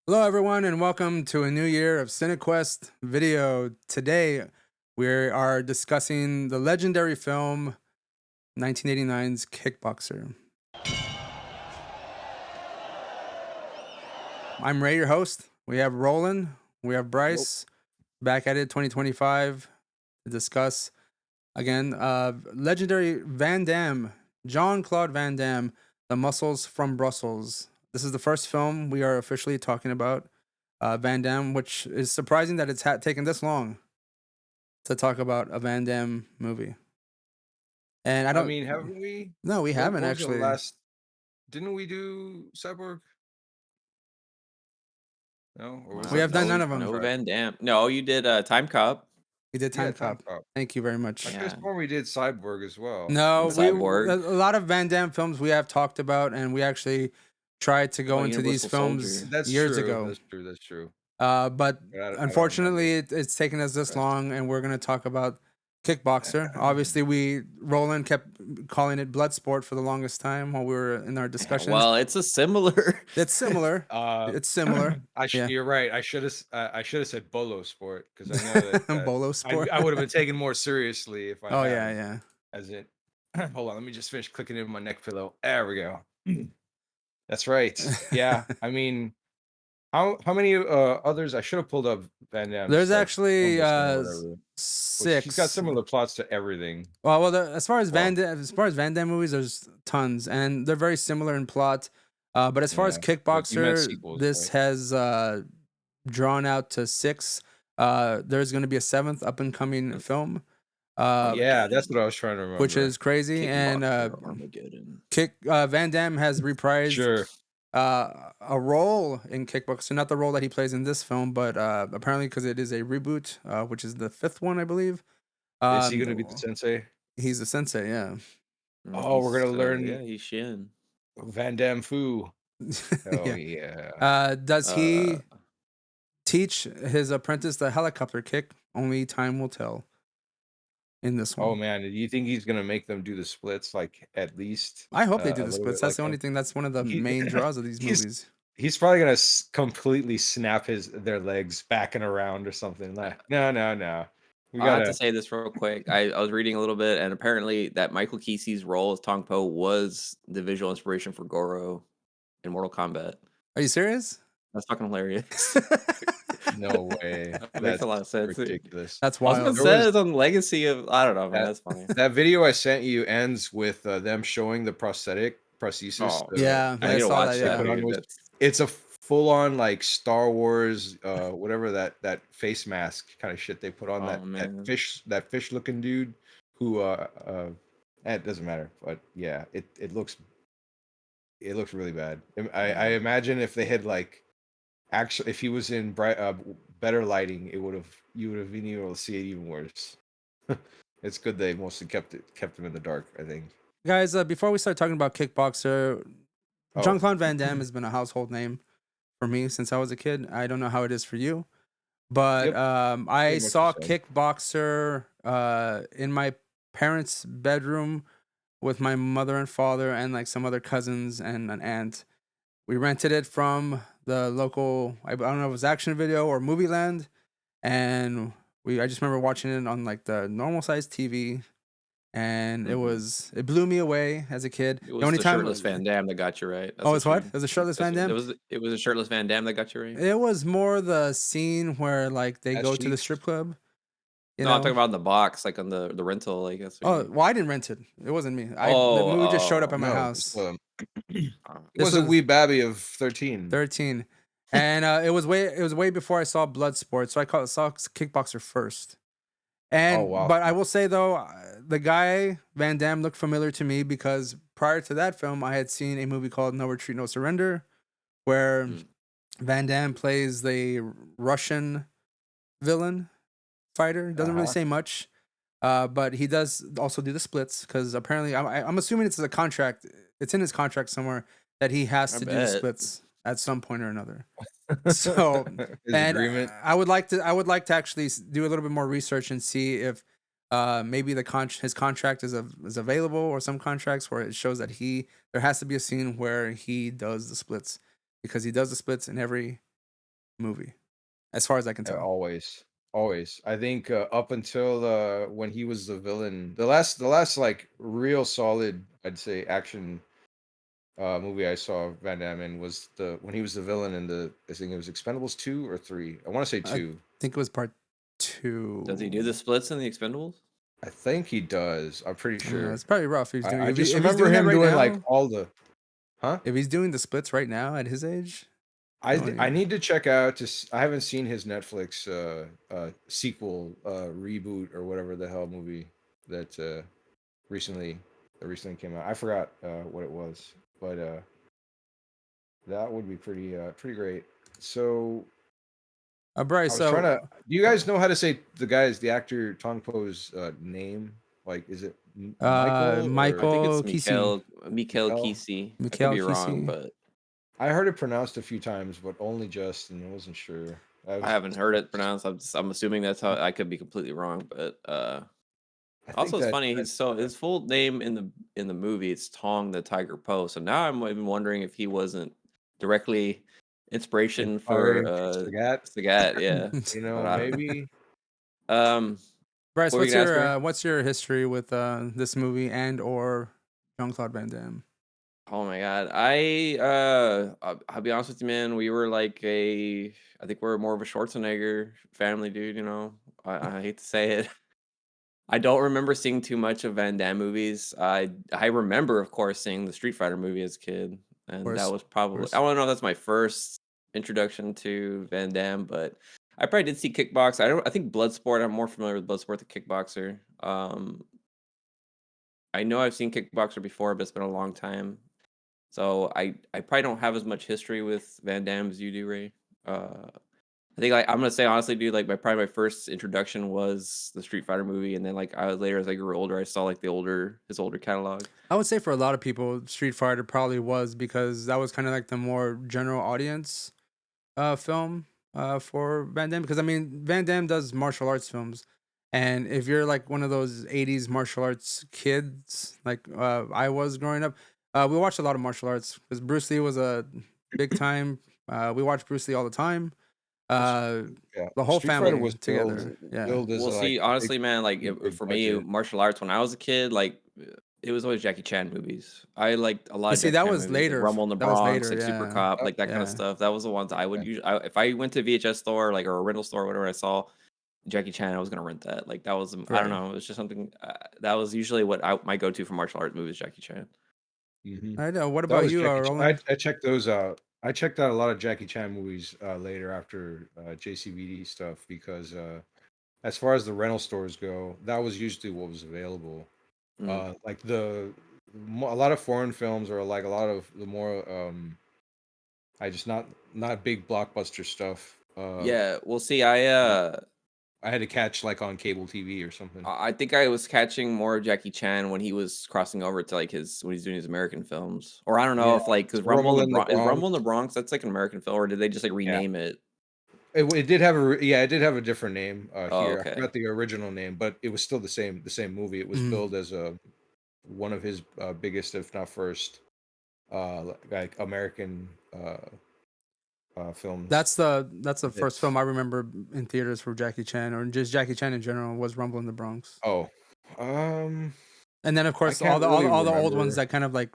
Hello, everyone, and welcome to a new year of CineQuest video. Today, we are discussing the legendary film 1989's Kickboxer. I'm Ray, your host. We have Roland, we have Nope. Bryce, back at it 2025 to discuss again legendary Van Damme, Jean-Claude Van Damme, The Muscles from Brussels. This is the first film we are officially talking about Van Damme, which is surprising that it's taken this long to talk about a Van Damme movie. And I I don't mean, haven't we? no, we haven't What was the actually. last? Didn't we do Cyborg? No, or was We that have the done No, none of second them. no try? Van Damme. No, you did Time Cop. We did Yeah, Time Time Cop. Cop. Thank you very I much. could have Yeah, sworn we did Cyborg as well. No, and we Cyborg. a lot of Van Damme films we have talked about, and we actually tried to Oh, go into these Universal films Soldier. That's years true. ago. That's true. That's true. But But I don't remember unfortunately, it's taken us this the rest. long, and we're going to talk about Kickboxer. Obviously, Roland kept calling it Bloodsport for the longest time while we were in our discussions. Well, it's a similar. It's similar. uh, It's similar. Yeah. you're right. I should have said Bolo Sport because I know that Bolo Sport. I would have been taken more seriously if I Oh yeah, had. yeah. As it. Hold on, let me just finish clicking in my neck pillow. There we go. That's right. Yeah, I mean, how many others? I should have pulled up Van There's Damme's like film actually listing or whatever. Which he's got 6. similar plots to everything. As far as Well, As far as Van Damme movies, there's tons, and they're very similar in plot. But as far as yeah, but you meant Kickboxer, sequels, this right? has drawn out to 6. There's going to be a 7th up and coming film, uh, Yeah, that's what Armageddon. I was trying to which remember. is crazy. And Kickboxer Armageddon. Van Damme has reprised Sure. a role in Kickboxer, not the role that he plays in this film, but apparently because it is a reboot, which is the 5th one, I believe. Is he gonna be the Um, sensei? he's a sensei, yeah. Oh, we're He's gonna learn he's Shin. Van Damme Fu. Oh Yeah. yeah. Does Uh, he teach his apprentice the helicopter kick? Only time will tell in this Oh one. man, do you think he's gonna make them do the splits like at least I hope they do a the little splits. bit That's like the only him? thing. That's one of the He main draws of these he's movies. He's probably gonna completely snap their legs back and around or something. Like, no, no, no. We I have to gotta. say this real quick. I was reading a little bit, and apparently that Michael Kesey's role as Tong Po was the visual inspiration for Goro in Mortal Kombat. Are you serious? That's fucking hilarious. No way. That makes a That's lot of sense. ridiculous. That's I was gonna wild. There was say it's on the legacy of I don't know, man. that That's funny. that video I sent you ends with them showing the prosthesis. Oh, Yeah, I I need to saw that. watch They that, Yeah. put on, dude. which That's it's a full on like Star Wars, whatever that face mask kind of shit they put on oh that man. fish looking dude who it doesn't matter, but yeah, it looks really bad. I Yeah. imagine if they had like actually if he was in better lighting, you would have been able to see it even worse. It's good they mostly kept him in the dark, I think. Guys, before we start talking about Kickboxer, Oh, Jean-Claude Van Damme has been a household name for me since I was a kid. I don't know how it is for you, but yep, I pretty much the saw same. Kickboxer in my parents' bedroom with my mother and father and like some other cousins and an aunt. We rented it from the local, I don't know if it was Action Video or Movie Land, and I just remember watching it on like the normal size TV, and Mhm. it blew me away as a kid. It The was only the shirtless time Van Damme that got you right. That's Oh, it's what what? you. It was a shirtless Van Damme? It was a shirtless Van Damme that got you right. It was more the scene where like they Ass go to the cheeks. strip club, you No, I'm know? talking about in the box, like on the rental. Like that's what Oh, you. well, I didn't rent it. It wasn't me. The Oh, movie just showed up at my No, it's house. he This was a was wee babby of 13. 13. And it was way before I saw Bloodsport, so saw Kickboxer first. Oh wow. But I will say though, the guy Van Damme looked familiar to me because prior to that film, I had seen a movie called No Retreat, No Surrender, where Mm. Van Damme plays the Russian villain fighter. Doesn't really Uh-huh. say much, but he does also do the splits because apparently I'm assuming it's a contract. It's in his contract somewhere that he has I to do the bet. splits at some point or another. So, His and agreement. I would like to actually do a little bit more research and see if maybe his contract is available, or some contracts where it shows that there has to be a scene where he does the splits, because he does the splits in every movie, as far as I can tell. Always. I think up until when he was the villain, the last like real solid, I'd say, action movie I saw Van Damme in was the when he was the villain in I think it was Expendables 2 or 3. I want to say I 2. think it was part Does he do the 2. splits in the Expendables? I think he does. I'm pretty I don't know. sure. It's probably rough. If he's doing I just if he's remember doing that him right doing like now. all the huh? If he's doing the splits right now at his age, I need to check out. I haven't seen his Netflix sequel reboot or whatever the hell movie that recently came out. I forgot what it was, but that would be pretty great. So Bryce. I was trying to. So, Do you guys know how to say the actor Tong Po's name? Like, is it Michael I or think it's Michael Kesey, Mikhail Mikhail? Kisi. I could Mikhail be wrong, Kesey. but I heard it pronounced a few times, but only just, and I wasn't sure. I haven't heard it pronounced. I'm assuming that's how I could be completely wrong, but I think also it's that funny. His full name in the movie it's Tong the Tiger Po. So now I'm even wondering if he wasn't directly inspiration for inspired for Sagat. Sagat. Yeah, You but know, I don't know. maybe What Bryce, were you gonna ask me? what's your history with this movie and or Jean-Claude Van Damme? Oh my god. I'll be honest with you, man. We were like I think we're more of a Schwarzenegger family, dude, you know. I hate to say it. I don't remember seeing too much of Van Damme movies. I remember, of course, seeing the Street Fighter movie as a kid, Of and that course, was of probably I course. don't know if that's my first introduction to Van Damme, but I probably did see Kickbox. I think Bloodsport. I'm more familiar with Bloodsport than Kickboxer. I know I've seen Kickboxer before, but it's been a long time. So I probably don't have as much history with Van Damme as you do, Ray. I think like I'm gonna say honestly, dude, like my first introduction was the Street Fighter movie, and then like I was later as I grew older, I saw like his older catalog. I would say for a lot of people, Street Fighter probably was because that was kind of like the more general audience film for Van Damme. Because I mean, Van Damme does martial arts films, and if you're like one of those '80s martial arts kids, like I was growing up, we watched a lot of martial arts because Bruce Lee was a big time. We watched Bruce Lee all the time. It's- Uh, yeah, the whole Street Fighter family was together. Yeah. billed as Well, like see, a big, honestly, man, like big for me, budget. martial arts when I was a kid, like it was always Jackie Chan movies. I liked a lot But of see, Jackie that Chan was movies, like later. Rumble in the That was Bronx, later. like Super Yeah. Cop, like that kind of Yeah. stuff. That was the ones I would Yeah. usually. If I went to VHS store, like or a rental store, or whatever, I saw Jackie Chan, I was gonna rent that. Like that was, I don't Right. know, it was just something that was usually what my go to for martial arts movies, Jackie Chan. I know. What That about was you, Jackie. Roland? I checked those out. I checked out a lot of Jackie Chan movies later after JCVD stuff because as far as the rental stores go, that was usually what was available. Mm. Like a lot of foreign films or like a lot of the more I just not big blockbuster stuff. Yeah, well, see, I had to catch like on cable TV or something. I think I was catching more of Jackie Chan when he was crossing over to like when he's doing his American films, or I don't know Yeah, if like because Rumble in the Is Bronx. Rumble in the Bronx that's like an American film, or did they just like Yeah, rename it? it did have it did have a different name Oh, here. I okay. forgot the original name, but it was still the same movie. It was Mhm. billed as one of his biggest, if not first, like American films. That's the first film I remember in theaters for Jackie Chan or just Jackie Chan in general was Rumble in the Bronx. Oh, um, And then of I course can't really all the old ones remember. that kind of like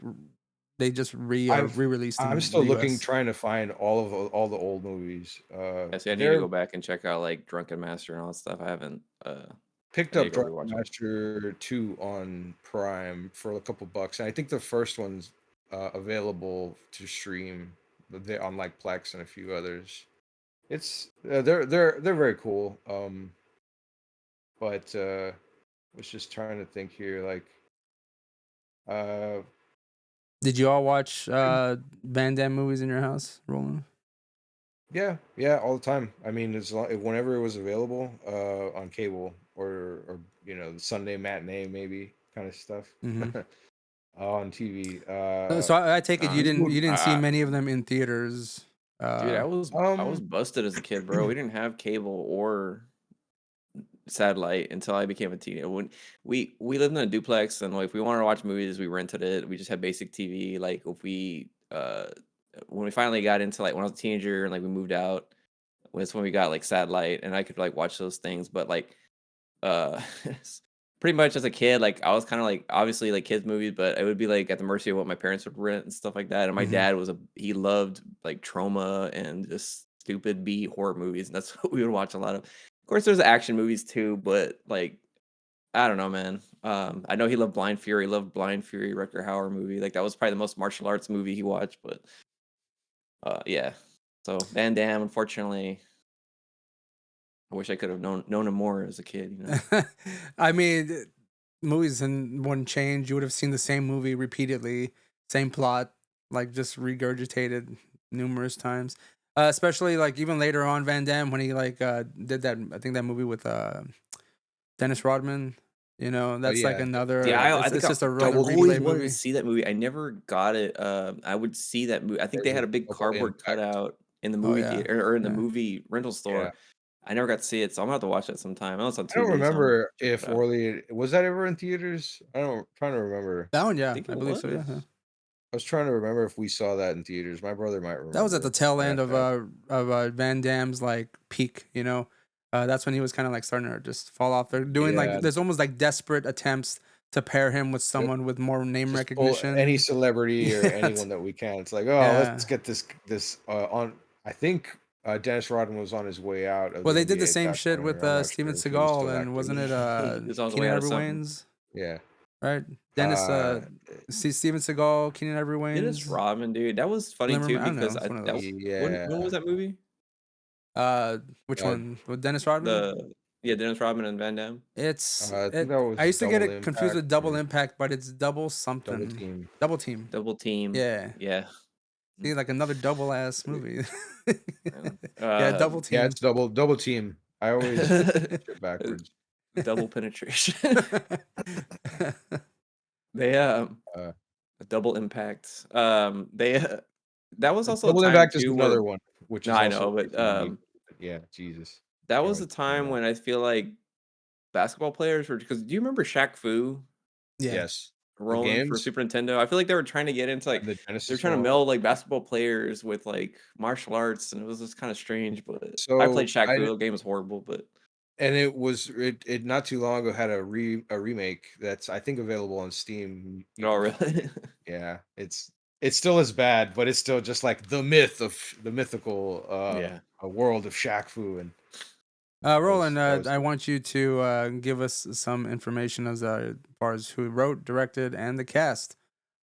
they just re-released I'm in still the looking, US. trying to find all the old movies. Yeah, see, I need to They're go back and check out like Drunken Master and all that stuff. I haven't. picked I need to up go Drunken rewatch them. Master 2 on Prime for a couple bucks, and I think the first one's available to stream. They on like Plex and a few others. It's they're very cool. But was just trying to think here, like uh, Did you all watch Van Damme movies in your house, Roland? yeah, all the time. I mean, whenever it was available on cable or the Sunday matinee maybe kind of stuff Mm-hmm. on TV. So I take it Nah, you didn't see I, many of them in theaters. dude, Uh, I was busted as a kid, bro. We didn't have cable or satellite until I became a teenager. When we lived in a duplex, and like, if we wanted to watch movies, we rented it. We just had basic TV. Like if we when we finally got into like when I was a teenager and like we moved out, It's when we got like satellite, and I could like watch those things. But like, uh, pretty much as a kid, like I was kind of like obviously like kids movies, but it would be like at the mercy of what my parents would rent and stuff like that. And my Hmm. dad he loved like trauma and just stupid B horror movies, and that's what we would watch a lot of. Of course, there's action movies too, but like I don't know, man. I know he loved Blind Fury, loved Blind Fury, Rutger Hauer movie. Like that was probably the most martial arts movie he watched. But yeah. So Van Damme, unfortunately, I wish I could have known him more as a kid. You know. I mean, movies wouldn't change. You would have seen the same movie repeatedly, same plot, like just regurgitated numerous times. Especially like even later on, Van Damme when he like did that. I think that movie with Dennis Rodman. You know, Oh that's like yeah, Yeah, another. I think It's just I another always replay wanted to movie. see that movie. I never got it. I would see that movie. I think they had a big double cardboard impact. cutout in the Oh movie yeah, theater or in the yeah. movie rental Yeah. store. I never got to see it, so I'm gonna have to watch that sometime. I know it's on I don't Tubi, so I'm gonna remember check if it out. Orly was that ever in theaters. Trying to remember. That one, I yeah, think I it believe so. Yeah, yeah. was. I was trying to remember if we saw that in theaters. My brother might That was at the remember. tail I end have to ask. of Van Damme's like peak. You know, that's when he was kind of like starting to just fall off. They're doing Yeah, like there's almost like desperate attempts to pair him with ju- someone with more name just pull any recognition. celebrity or Yeah, anyone that we can. It's like, oh, let's yeah. get this on. I think Dennis Rodman was on his way out of Well, the they did the NBA at same that shit point, with or I'm not Steven sure if he was still Seagal, and active. wasn't it He was on his way Keenan out of Ivory something. Wayans, Yeah. right? Dennis, Uh, Steven Seagal, Keenan Ivory Dennis Wayans, Rodman, dude, that was funny too Limmerman. I don't know. because It's one of that those. when yeah. was that movie? Which Uh, one with Dennis Rodman? The yeah, Dennis Rodman and Van Damme. I think that I was used to get Double it confused Impact with Double or Impact, but it's double Double something. Team. Double Team. Double Team. Yeah. Yeah. See, like another double ass movie. Man. Yeah, Double Yeah, Team. it's Double Team. I always get shit backwards. Double penetration. They Uh, double impact. They that was also a Double time Impact is too where another one, which no, is I also know, but pretty funny. Yeah, Jesus. that Can't was wait a to find time out. when I feel like basketball players were because do you remember Shaq Fu Yeah. Yes. The rolling for games, Super Nintendo? I feel like they were trying to get into like the they're Genesis trying to one. meld like basketball players with like martial arts, and it was just kind of strange. But I played So Shaq Fu. I The game was horrible, but and it not too long ago had a remake that's I think available on Steam. You oh can really? yeah, it's still as bad, but it's still just like the myth of the mythical Yeah. a world of Shaq Fu, and Roland, that was I want you to give us some information as far as who wrote, directed, and the cast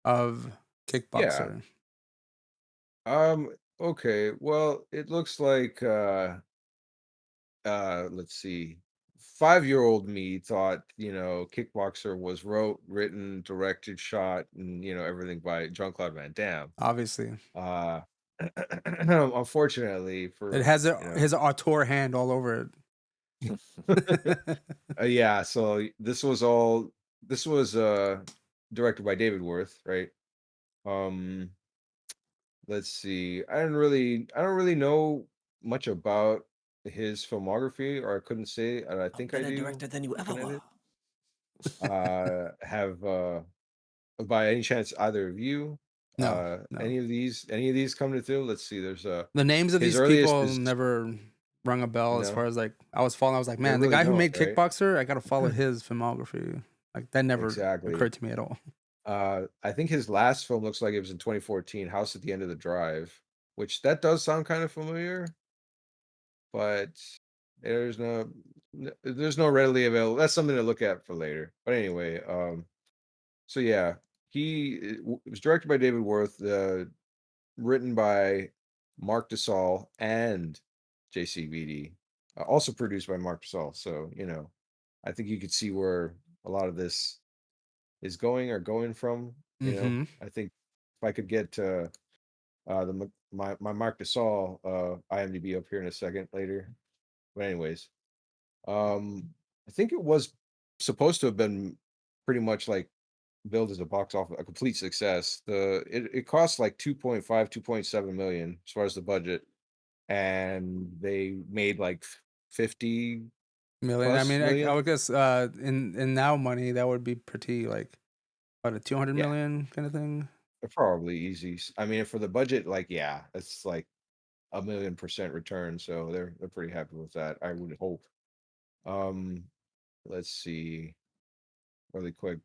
of yeah. Kickboxer. Okay. Well, it looks like let's see. 5-year-old me thought, Kickboxer was wrote, written, directed, shot, and everything by Jean-Claude Van Damme. Obviously, Uh unfortunately it for, has his auteur hand all over it. yeah, so this was directed by David Worth, right? Um let's see. I don't really know much about his filmography, or I couldn't say, and I A think I better do director than you ever looking at were. it. Have by any chance either of you No, no. any of these come to through? Let's see. There's The names of his these earliest people is never rung a bell as no, far as like I was following. I was like, they man, the really guy who don't, made right? Kickboxer, I gotta follow his filmography. Like that never Exactly. occurred to me at all. I think his last film looks like it was in 2014, House at the End of the Drive, which that does sound kind of familiar, but there's no there's no readily available. That's something to look at for later. But anyway, so yeah, it was directed by David Worth, written by Mark DeSalle and JCVD, also produced by Mark DeSalle. So I think you could see where a lot of this is going from. Mm-hmm. I think if I could get my Mark DeSalle IMDb up here in a second later. But anyways, I think it was supposed to have been pretty much like billed as a box office a complete success. It cost like 2.5, 2.7 million as far as the budget, and they made like 50 Million. I plus mean, I million. would guess in now money that would be pretty like about a 200 Yeah, million kind of thing. probably easy. I mean, for the budget, like yeah, it's like a 1,000,000% return. So they're pretty happy with that. I would hope. Um, let's see really quick.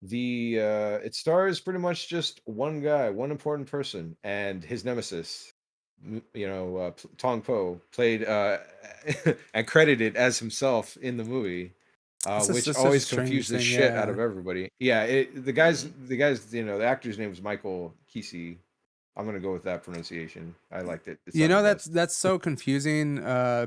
It stars pretty much just one guy, one important person, and his nemesis. Tong Po played and credited as himself in the movie, which That's such a always strange confused the thing. shit out Yeah. of everybody. Yeah, the actor's name was Michael Kesey. I'm gonna go with that pronunciation. I liked it. It's You not the know, best. that's so confusing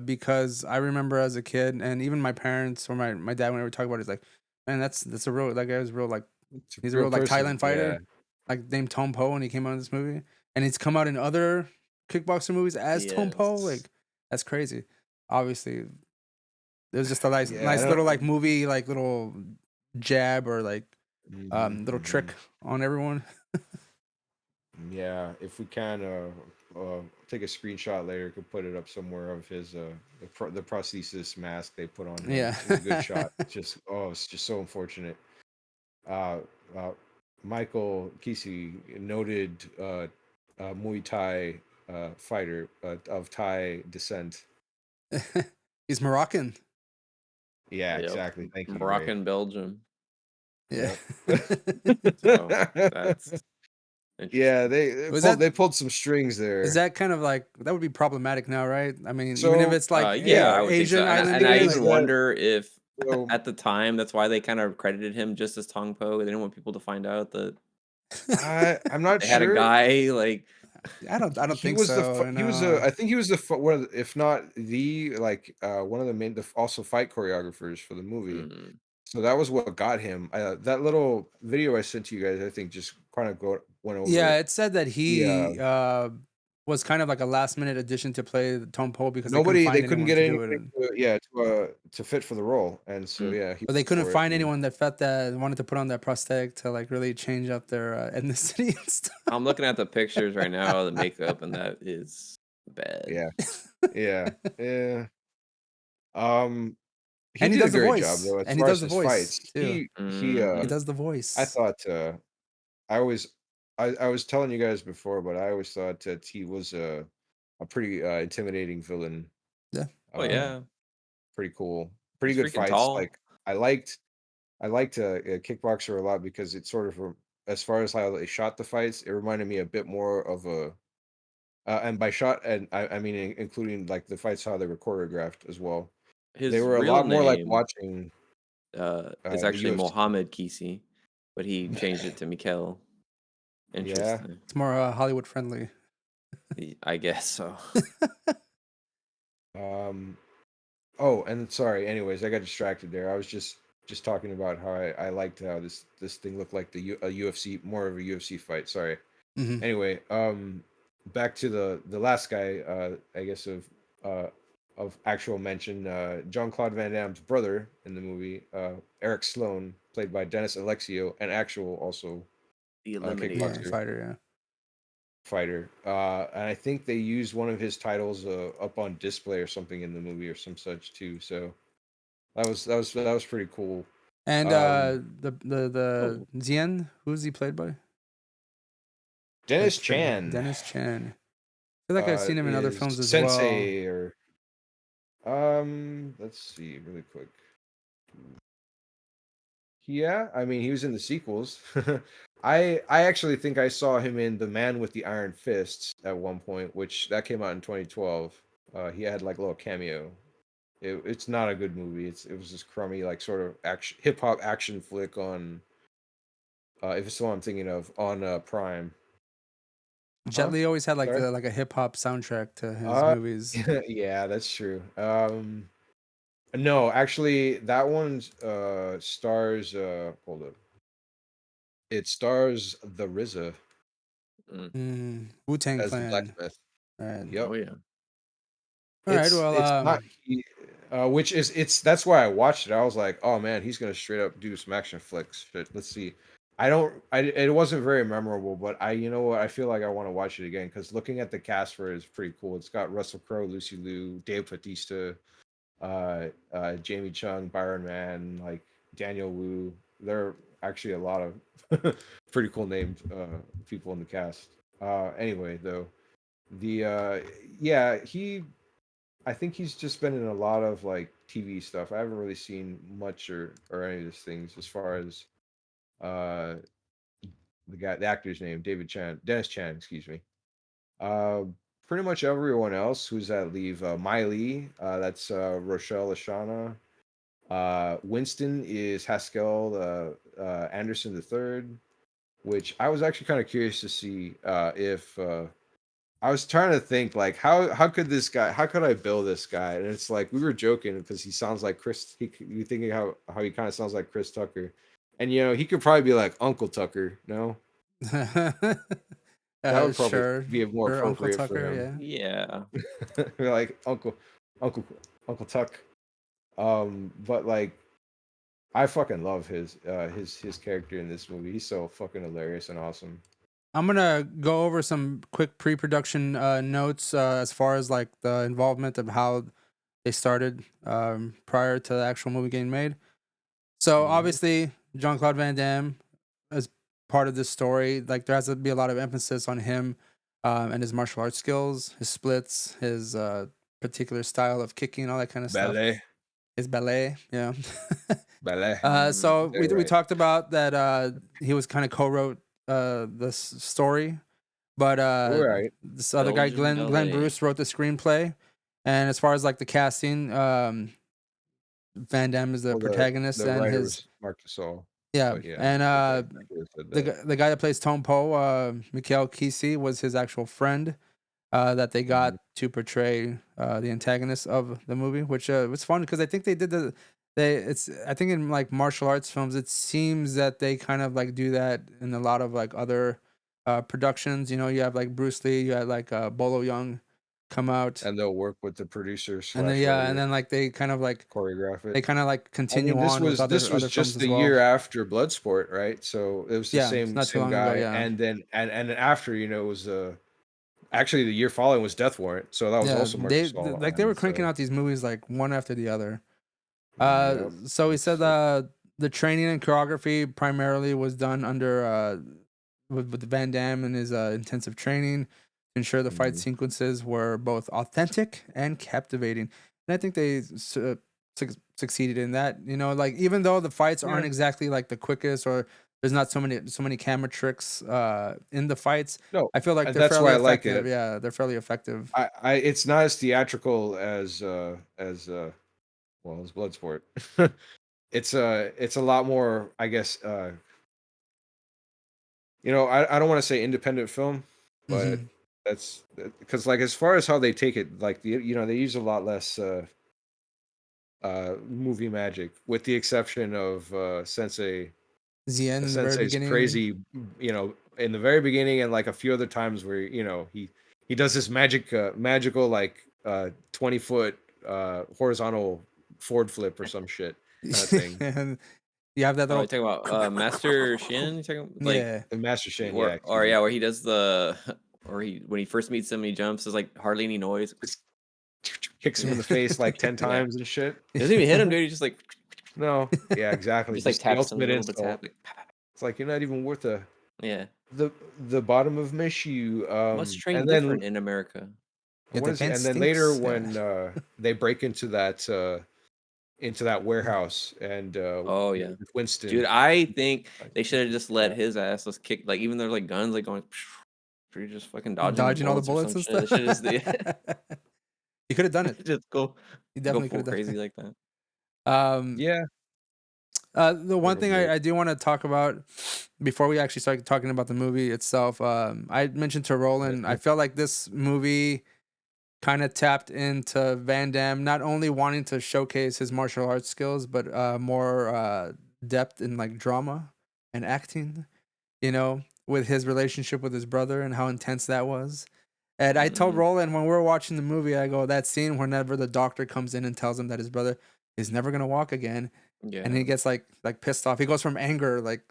because I remember as a kid, and even my parents or my dad, when we were talking about it, he's like, man, that's a real, that guy's real, like, It's a he's a real real, like, person. Thailand Yeah. fighter, like, named Tong Po, and he came out in this movie, and he's come out in other kickboxer movies as Tong Po. Yes. Like, that's crazy. Obviously, it was just a Yeah, I nice don't. little, like, movie, like, little jab or, like, Mhm, little mhm. trick on everyone. Yeah, if we can take a screenshot later, could put it up somewhere of his the prosthesis mask they put on him. Yeah. It was a good shot. It's just so unfortunate. Uh, uh Michael Kesey, noted Muay Thai fighter of Thai descent. He's Moroccan. Yeah, Yep. exactly. Thank you, Ray. Moroccan, Belgium. Yeah. Yep. So that's Yeah, interesting. Was that they pulled some strings Is there. that kind of like that would be problematic now, right? I mean, even if So it's like Yeah, I would think so. Asian And the and thing I Islandian, is even like that wonder if so at the time that's why they kind of credited him just as Tong Po. They didn't want people to find out that I'm not they had a sure. guy like I don't He think was the so. he was a I think he was one of if not the like one of the main also fight choreographers for the movie. mm, So that was what got him. That little video I sent to you guys, I think, just kind of went over Yeah, it. it said that Yeah, he was kind of like a last minute addition to play Tom Poe because they couldn't get it, anything to fit for the role, and so mm. yeah, he or they went couldn't for it. find And anyone that fit that wanted to put on that prosthetic to like really change up their ethnicity and stuff. I'm looking at the pictures right now, the makeup, and that is bad. yeah, yeah, yeah. Um, he And he did a does the great job voice, though as and he far does as the his voice fights. too. He He Mhm. does the I voice. thought I always I was telling you guys before, but I always thought that he was a pretty intimidating villain. Yeah. Oh Um, yeah, pretty cool, pretty he's good freaking fights. tall. Like I liked Kickboxer a lot because it sort of as far as how they shot the fights, it reminded me a bit more of a and by shot and I mean including like the fights how they were choreographed as well. They His were a real lot more like name watching is the actually UFC. Mohammed Kisi, but he changed it to Mikhail. Yeah. Interesting. It's more Hollywood friendly. I guess so. Um. Oh, and sorry. Anyways, I got distracted there. I was just talking about how I liked how this thing looked like a UFC, more of a UFC fight. Sorry. Hmm. Anyway, back to the last guy. I guess uh of actual mention. John Claude Van Damme's brother in the movie. Eric Sloan, played by Dennis Alexio, an actual also The Yeah, Eliminator. kickboxer fighter. fighter. And I think they used one of his titles up on display or something in the movie or some such too. So that was pretty cool. And Um, the Oh, Zien, who's he played by? I Dennis forget. Chan Dennis Chan. I feel like I've seen him in other is films as well. Sensei or let's see really quick. Yeah, I mean he was in the sequels. I actually think I saw him in The Man with the Iron Fists at one point, which that came out in 2012. He had like a little cameo. It's not a good movie. It was this crummy like sort of action hip hop action flick on if it's the one I'm thinking of on Prime. Jet Huh? Li always had Sorry. like a hip hop soundtrack to his Uh, movies. yeah, that's true. No, actually, that one stars. Hold up. It stars the RZA mm. Wu Tang as the Clan. blacksmith. Right. Oh Yep. yeah. All right. Well, It's not he, which is it's that's why I watched it. I was like, oh man, he's gonna straight up do some action flicks. Shit, let's see. It wasn't very memorable, but you know what? I feel like I want to watch it again because looking at the cast for it is pretty cool. It's got Russell Crowe, Lucy Liu, Dave Bautista, Jamie Chung, Byron Mann, like Daniel Wu. There are actually a lot of pretty cool named people in the cast. Anyway, though, Yeah, I think he's just been in a lot of like TV stuff. I haven't really seen much or any of these things as far as uh the actor's name, Dennis Chan, excuse me. Uh, Pretty much everyone else who's at leave. Miley, that's Rochelle Lashana. Winston is Haskell Anderson III, which I was actually kind of curious to see if I was trying to think like how could this guy, how could I build this guy? And it's like we were joking because he sounds like Chris. You thinking how he kind of sounds like Chris Tucker, and he could probably be like Uncle Tucker. No, that would probably Sure. be more Or Uncle appropriate for Tucker, him. Yeah. Like Uncle Uncle Tuck. But like I fucking love his character in this movie. He's so fucking hilarious and awesome. I'm gonna go over some quick pre-production notes as far as like the involvement of how they started prior to the actual movie getting made. So Mhm. obviously, Jean-Claude Van Damme is part of this story. Like there has to be a lot of emphasis on him and his martial arts skills, his splits, his particular style of kicking, all that kind of stuff. Ballet. His ballet, yeah. Ballet. So Mm. we Very right. talked about that he was kind of co-wrote this story, but Right. this other guy Belgian Glenn ballet. Bruce wrote the screenplay. And as far as like the casting, Van Damme is the Well, protagonist, the and writer his was Mark Gasol. yeah, But yeah, and I could have said that. the guy that plays Tong Po, Mikhail Kisi, was his actual friend that they got Mhm. to portray the antagonist of the movie, which was fun because I think they did I think in like martial arts films it seems that they kind of like do that in a lot of like other productions. You know, you have like Bruce Lee, you had like Bolo Young come out, And they'll work with the producer and then slash writer, and then like they kind of like choreograph it. I continue mean, this on with was this was other films just as the well. year after Bloodsport, right? So it was the Yeah, it's not too same long ago. guy, Yeah, and then and after it was actually the year following was Death Warrant, so that was yeah, also Mark Gasol, like they were and cranking out these movies like one after the other. yep, So he it's said like the training and choreography primarily was done under with Van Damme and his intensive training to ensure the fight mhm. sequences were both authentic and captivating. And I think they succeeded in that. You know, like even though the fights Yeah, aren't exactly like the quickest or there's not so many camera tricks in the fights, no, I feel like and they're that's fairly why I like effective. it. Yeah, they're fairly effective. It's not as theatrical as well as Bloodsport. It's a lot more, I guess. I don't want to say independent film, but Hmm. that's because like as far as how they take it, like they use a lot less movie magic, with the exception of Zien in the very Sensei's beginning. crazy, in the very beginning, and like a few other times where he does this magical like 20-foot horizontal Ford flip or some shit kind of thing. And you have that Oh, you little talking about Master Shin? You talking like yeah. And Master Shan, yeah, or excuse me. yeah, where he does the or he when he first meets him, he jumps. There's like hardly any noise. Just kicks him in the face like 10 Yeah, times and shit. he doesn't even hit him, dude. He just like No, yeah, he exactly. just like Just the taps him, a ultimate little bit insult. tap. Like, It's like you're not even worth yeah, the the bottom of my shoe. must train And then different in America. Yeah, what the is it? vent And then later stinks. Yeah. when they break into that warehouse and Oh yeah, with Winston, dude. I think like, they should have just let yeah. his ass just kick. Like even though like guns like going, you're just fucking dodging the Dodging all the bullets or bullets some and shit. stuff. They should just You could have done it. just You go definitely could full have done crazy it. like that. Um, Yeah, the that one was thing great. I do want to talk about before we actually start talking about the movie itself, I mentioned to Yes, Roland, I sir. felt like this movie kind of tapped into Van Damme not only wanting to showcase his martial arts skills, but more depth in like drama and acting. You know, with his relationship with his brother and how intense that was. And I told Mm, Roland when we were watching the movie, I go, that scene whenever the doctor comes in and tells him that his brother is never gonna walk again, and he yeah. gets like pissed off. He goes from anger, like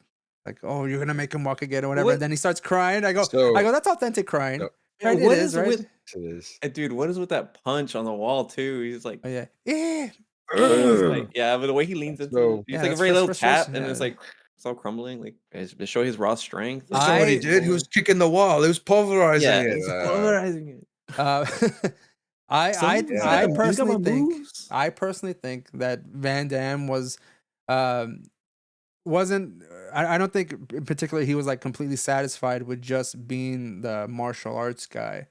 oh, you're gonna make him walk again or whatever. And What? then he starts crying. I So, go, that's authentic crying, so Yeah, right? It what is, is right? with it is. dude? What is with that punch on the wall too? He's like, Oh yeah, yeah, he's yeah. like, yeah, but the way he leans into it, So he's Yeah, like a that's very little tap, frustration. and it's Yeah, like it's all crumbling. Like it's to show his raw strength. Like that's not what he I did. He was boy, kicking the wall. He was pulverizing yeah, it. he's polarizing it. Uh, He's Yeah. got I the he's got personally my think moves. that Van Damme um wasn't I don't think in particular he was like completely satisfied with just being the martial arts guy.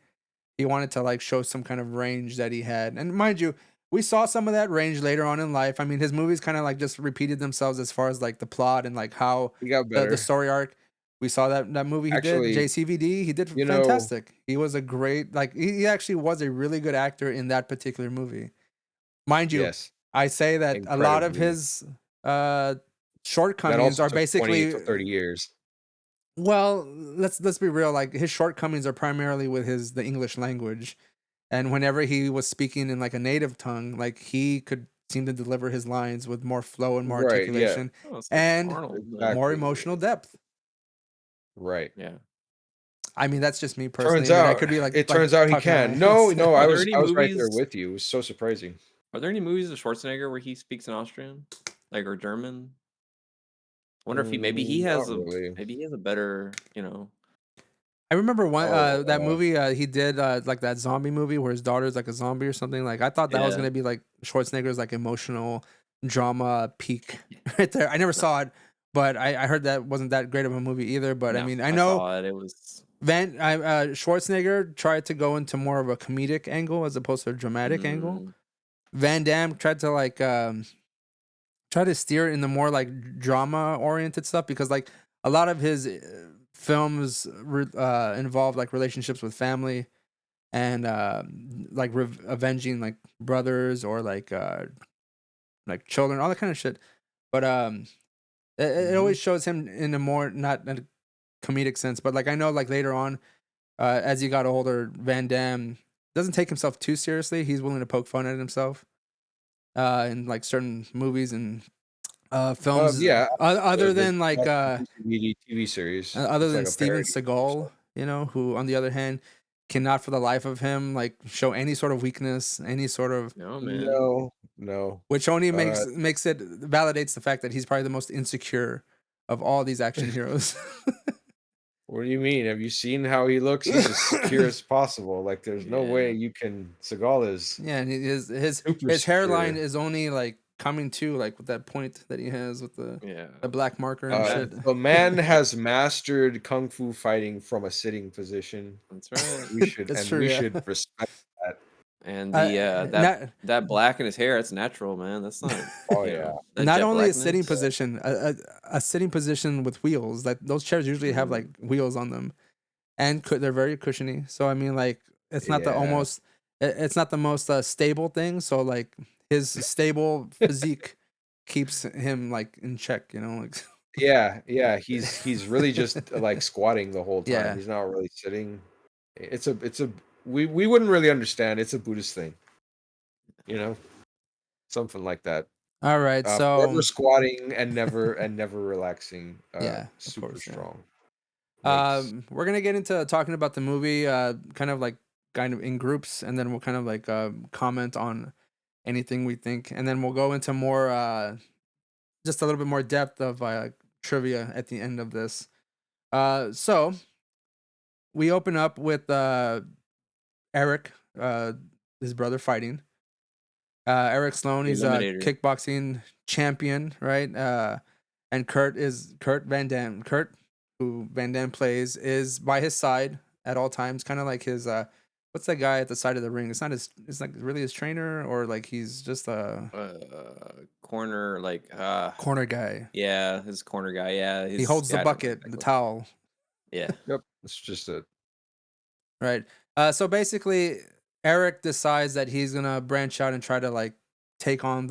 He wanted to like show some kind of range that he had. And mind you, we saw some of that range later on in life. I mean, his movies kind of like just repeated themselves as far as like the plot and like how He got the better. story arc. We saw that movie he did, Actually, JCVD. He did you know, fantastic. He was a great like he actually was a really good actor in that particular movie. Mind you, yes, I say that a lot of incredibly. his That shortcomings also are took 20 basically to 30 years. well, let's be real. Like his shortcomings are primarily with the English language, and whenever he was speaking in like a native tongue, like he could seem to deliver his lines with more flow and more Right, yeah, articulation Oh, it's like and Arnold then. more exactly. emotional depth. Right. Yeah. I mean, that's just me personally. Turns I mean, I out could be it like turns out he talking out my can. No, ass. no, Are there any I was right there movies with you. It was so surprising. Are there any movies of Schwarzenegger where he speaks in Austrian? Like, or German? I wonder if Not really. maybe he has a better, you know. I remember one Oh, that movie he did like that zombie movie where his daughter's like a zombie or something. Like I thought that was Yeah. gonna be like Schwarzenegger's like emotional drama peak right there. I never No, saw it, but I heard that wasn't that great of a movie either. But I no, mean, I I know saw it. It was Schwarzenegger tried to go into more of a comedic angle as opposed to a dramatic angle. mm, Van Damme tried to like try to steer it in the more like drama oriented stuff because like a lot of his films involve like relationships with family and like avenging like brothers or like children, all that kind of shit. But it mhm. always shows him in a more not in a comedic sense, but like I know like later on, as he got older, Van Damme doesn't take himself too seriously. He's willing to poke fun at himself in like certain movies and films Yeah, other the than like TV series. other It's than like a Steven parody of Seagal, himself. you know, who on the other hand cannot for the life of him like show any sort of weakness, any sort of no, man. No, no. which only Uh, makes it validates the fact that he's probably the most insecure of all these action heroes. what do you mean? Have you seen how he looks? He's as secure as possible. Like, there's no way Yeah. you can. Seagal is Yeah, and super his hairline secure. is only like coming to like with that point that he has with Yeah. the black marker and That shit. The man has mastered kung fu fighting from a sitting position. that's right. That's true. We Yeah. should respect that. And Uh, the not that black in his hair, that's natural, man. That's not, Oh you yeah. know, that not jet only a sitting blackness. position, a sitting position with wheels. Like those chairs usually have like Mm, wheels on them, and they're very cushiony. So I mean, like it's not the Yeah. almost it's not the most stable thing. So like his stable physique keeps him like in check. You know, like Yeah. He's really just like squatting the whole time. yeah. He's not really sitting. It's a we wouldn't really understand. It's a Buddhist thing, you know? Something like that. All right. Forever So squatting and never relaxing. yeah, of Super course. Yeah. strong. Makes We're gonna get into talking about the movie, kind of like kind of in groups, and then we'll kind of like comment on anything we think, and then we'll go into more, just a little bit more depth of trivia at the end of this. So we open up with Eric, his brother fighting. Eric Sloan, the he's a Eliminator. kickboxing champion, right? And Kurt Van Dam. Kurt, who Van Dam plays, is by his side at all times, kind of like his what's that guy at the side of the ring? It's not his. It's like really his trainer, or like he's just a Corner, like corner guy. yeah, his corner guy. Yeah, He his holds the yeah, I don't know bucket, the exactly. towel, Yeah. Yep. It's just a right? So basically, Eric decides that he's gonna branch out and try to like take on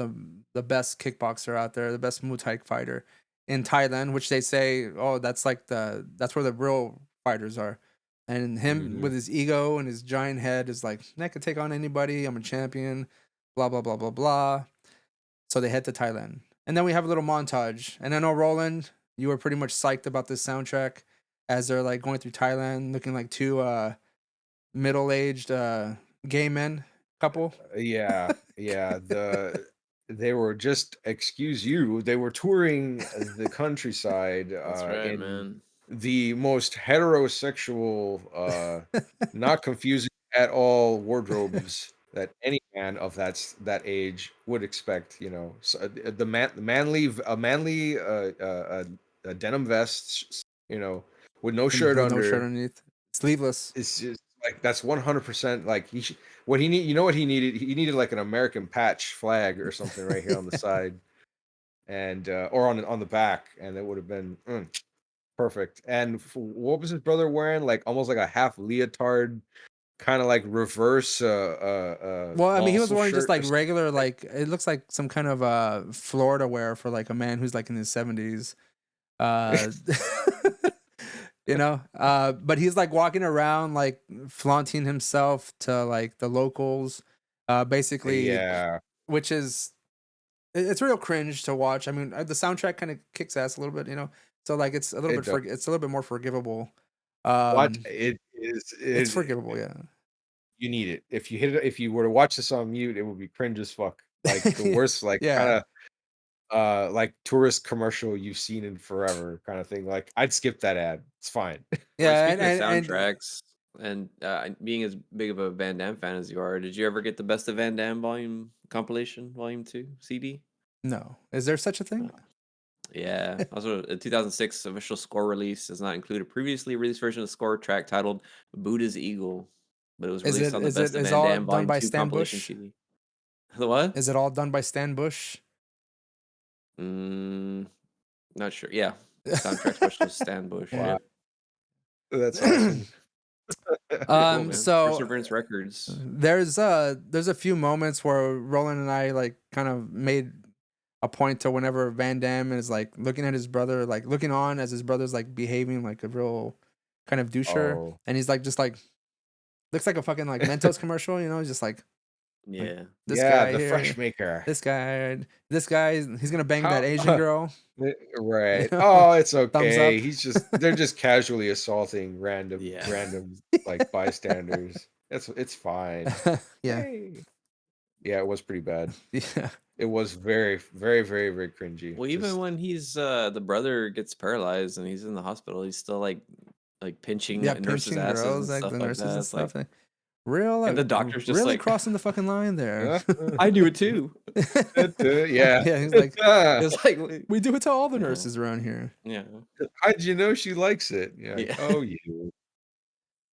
the best kickboxer out there, the best Muay Thai fighter in Thailand, which they say, oh, that's like that's where the real fighters are. And him mhm. with his ego and his giant head is like, I could take on anybody. I'm a champion. Blah blah blah blah blah. So they head to Thailand, and then we have a little montage. And I know Roland, you were pretty much psyched about this soundtrack as they're like going through Thailand, looking like two middle-aged gay men couple. Yeah. They were just excuse you. They were touring the countryside That's right, in man. the most heterosexual, not confusing at all wardrobes that any man of that age would expect. You know, so, a manly a denim vest. You know, with no shirt with no shirt under. underneath, sleeveless. It's just like that's 100% like he should, what he need. You know what he needed? He needed like an American patch flag or something right here on the side, and or on the back, and it would have been perfect. And what was his brother wearing? Like almost like a half leotard, kind of like reverse Well, I mean, he was muscle wearing just shirt like or regular, something. like it looks like some kind of Florida wear for like a man who's like in his 70s. Uh, but he's like walking around like flaunting himself to like the locals, basically, Yeah, which is it's real cringe to watch. I mean, the soundtrack kind of kicks ass a little bit, so like it's a little it bit does. it's a little bit more forgivable. Watch Um, it is it's it. forgivable, yeah. You need it. If you hit it, if you were to watch this on mute, it would be cringe as fuck. Like the worst, like kind Yeah, of like tourist commercial you've seen in forever kind of thing. Like I'd skip that ad. It's fine. Well, yeah, speaking of and soundtracks and being as big of a Van Damme fan as you are, did you ever get the Best of Van Damme volume compilation, volume 2 CD? no, is there such a Oh. thing? Yeah. Also, a 2006 official score release does not include a previously released version of the score track titled Buddha's Eagle, but it was Is released it on the is Best it of is Van all Damme done volume by 2 Stan compilation Bush? CD. The what? Is it all done by Stan Bush? Mm, not sure. Yeah. Soundtrack specialist Stan Bush. Yeah. Wow, Yep. that's awesome. Pretty cool, man. So Perseverance Records. there's a few moments where Roland and I like kind of made a point to whenever Van Damme is like looking at his brother, like looking on as his brother's like behaving like a real kind of doucher, Oh, and he's like just like looks like a fucking like Mentos commercial, he's just like Yeah. this yeah, guy the fresh here, maker. this guy, he's gonna bang that How Asian girl, right. Oh, it's thumbs okay. up. They're just casually assaulting Yeah. random like bystanders. It's fine. Yeah, Hey. Yeah, it was pretty bad. yeah, It was very, very, very, very cringy. Well, even Just when he's the brother gets paralyzed and he's in the hospital, he's still like pinching yeah, nurses' pinching asses and girls like stuff the like nurses that. and It's like, stuff. Like, real, and the doctor's just really like, crossing the fucking line there. I do it too. yeah. Yeah, he's like, It's like, we do it to all the yeah, nurses around here. yeah, How'd you know she likes it? You're like, yeah. oh, you.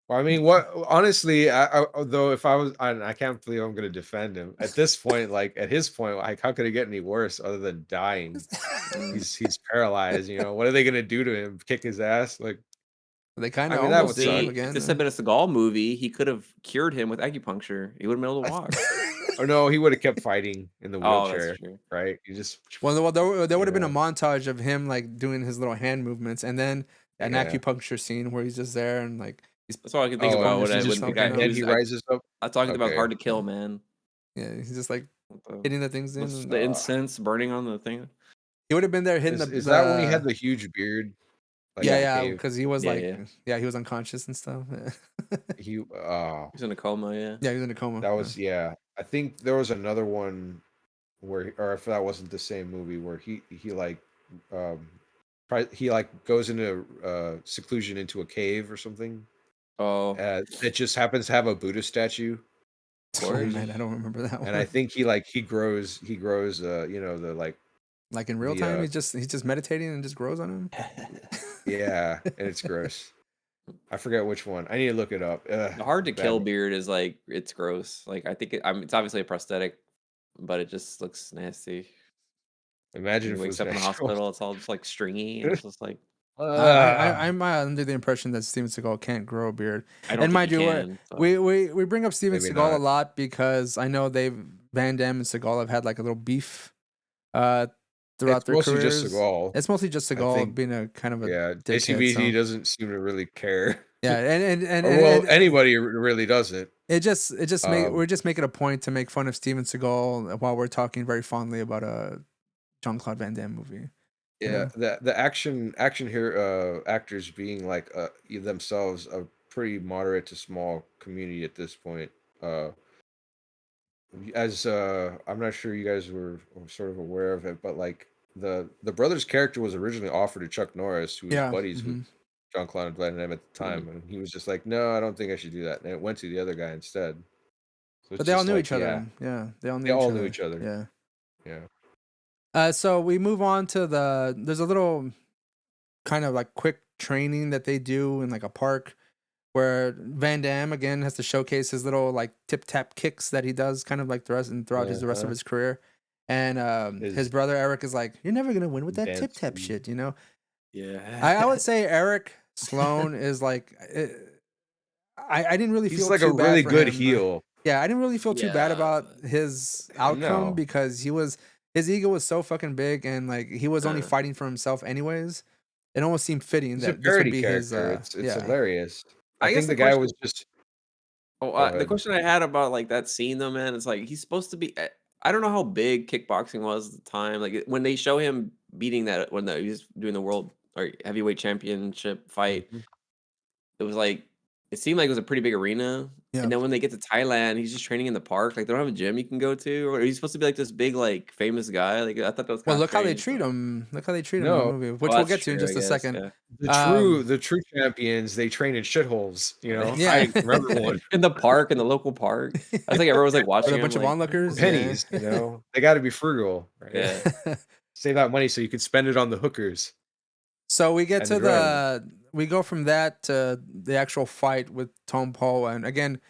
Well, I mean, what honestly, though, if I was, I can't believe I'm going to defend him at this point. Like at his point, like how could it get any worse other than dying? Mm. He's paralyzed. What are they going to do to him? Kick his ass? Like, They kind I of mean, that almost would did suck. See, him if again. this had been a Seagal movie, he could have cured him with acupuncture. He would have been able to walk. Or no, he would have kept fighting in the Oh, that's wheelchair, true. right? You just, Well, there you would have been a know, montage of him like doing his little hand movements, and then an yeah. acupuncture scene where he's just there and like That's all I can think he's Oh, about and when punishing he I just, when the himself, guy and he then was. he rises up. I talking about Okay. Hard to Kill, man. Yeah, he's just like With the, hitting the things in. with And, the incense burning on the thing. he would have been there hitting Is that when he had the the huge beard, like in yeah, the yeah, cave? because he was Yeah, like yeah. he was unconscious and stuff. He, oh, He's in a coma. Yeah. Yeah, he was in a coma. that Yeah. was, yeah. I think there was another one where, or if that wasn't the same movie, where he like, um, he like goes into seclusion into a cave or something. Oh, It just happens to have a Buddha statue. of Oh course. man, I don't remember that And I one. think he grows the like Like in real the time, he's just meditating and just grows on him. yeah, and it's gross. I forget which one. I need to look it up. The Hard to Kill Bad. beard is like it's gross. Like I think it's obviously a prosthetic, but it just looks nasty. Imagine When he if it wakes was up in the natural. hospital, it's all just like stringy, and it's just like I'm under the impression that Steven Seagal can't grow a beard. I don't And think mind he you, can. So. we bring up Steven Maybe Seagal a not. lot because I know Van Damme and Seagal have had like a little beef uh throughout It's their mostly just careers. Seagal. It's mostly just I Seagal think, being a kind of a yeah, dickhead. JCVD So doesn't seem to really care. yeah, Or well, anybody really doesn't. we're Um, just making a point to make fun of Steven Seagal while we're talking very fondly about a Jean-Claude Van Damme movie. yeah, the action here actors being like themselves a pretty moderate to small community at this point. Uh, as I'm not sure you guys were sort of aware of it, but like the brother's character was originally offered to Chuck Norris, who was Yeah. buddies with Mhm. Jean-Claude Van Damme at the time, and he was just like, "No, I don't think I should do that," and it went to the other guy instead. So But it's they all just knew like, each yeah, other. Yeah, they all they knew each all knew other. each other. Yeah. Yeah. So we move on to there's a little kind of like quick training that they do in like a park where Van Damme again has to showcase his little like tip tap kicks that he does kind of like the rest and throughout the rest of Uh-huh. his career. And his His brother Eric is like, "You're never gonna win with that tip dance tap move. shit," you know. Yeah. I would say Eric Sloan is like, I didn't really He's feel like a too bad really for good him. heel. Yeah, I didn't really feel too bad Yeah. about his outcome No. because his ego was so fucking big and like he was only Uh, fighting for himself anyways. It almost seemed fitting He's a that this would parody be his character. It's yeah. hilarious. I I guess think the the guy question. was just Oh, go the ahead. question I had about like that scene though, man, it's like he's supposed to be. I don't know how big kickboxing was at the time. Like when they show him beating that when he's doing the world or heavyweight championship fight, Mhm. it was like it seemed like it was a pretty big arena. Yeah. And then when they get to Thailand, he's just training in the park. Like they don't have a gym you can go to, or he's supposed to be like this big like famous guy. Like I thought that was Well, kind of look how they strange. treat But, him. Look how they treat him in the No, movie, oh, which we'll that's get to in true. I just a guess. second. Yeah. the true champions, they train in shitholes, you know? Yeah. I remember one. In the park, in the local park. I was like everyone was like With watching a him. bunch of Like, onlookers. Pennies, you know? They gotta be frugal, right? yeah. Save that money so you can spend it on the hookers. So we get And to the we go from that to the actual fight with Tom Poe, and again,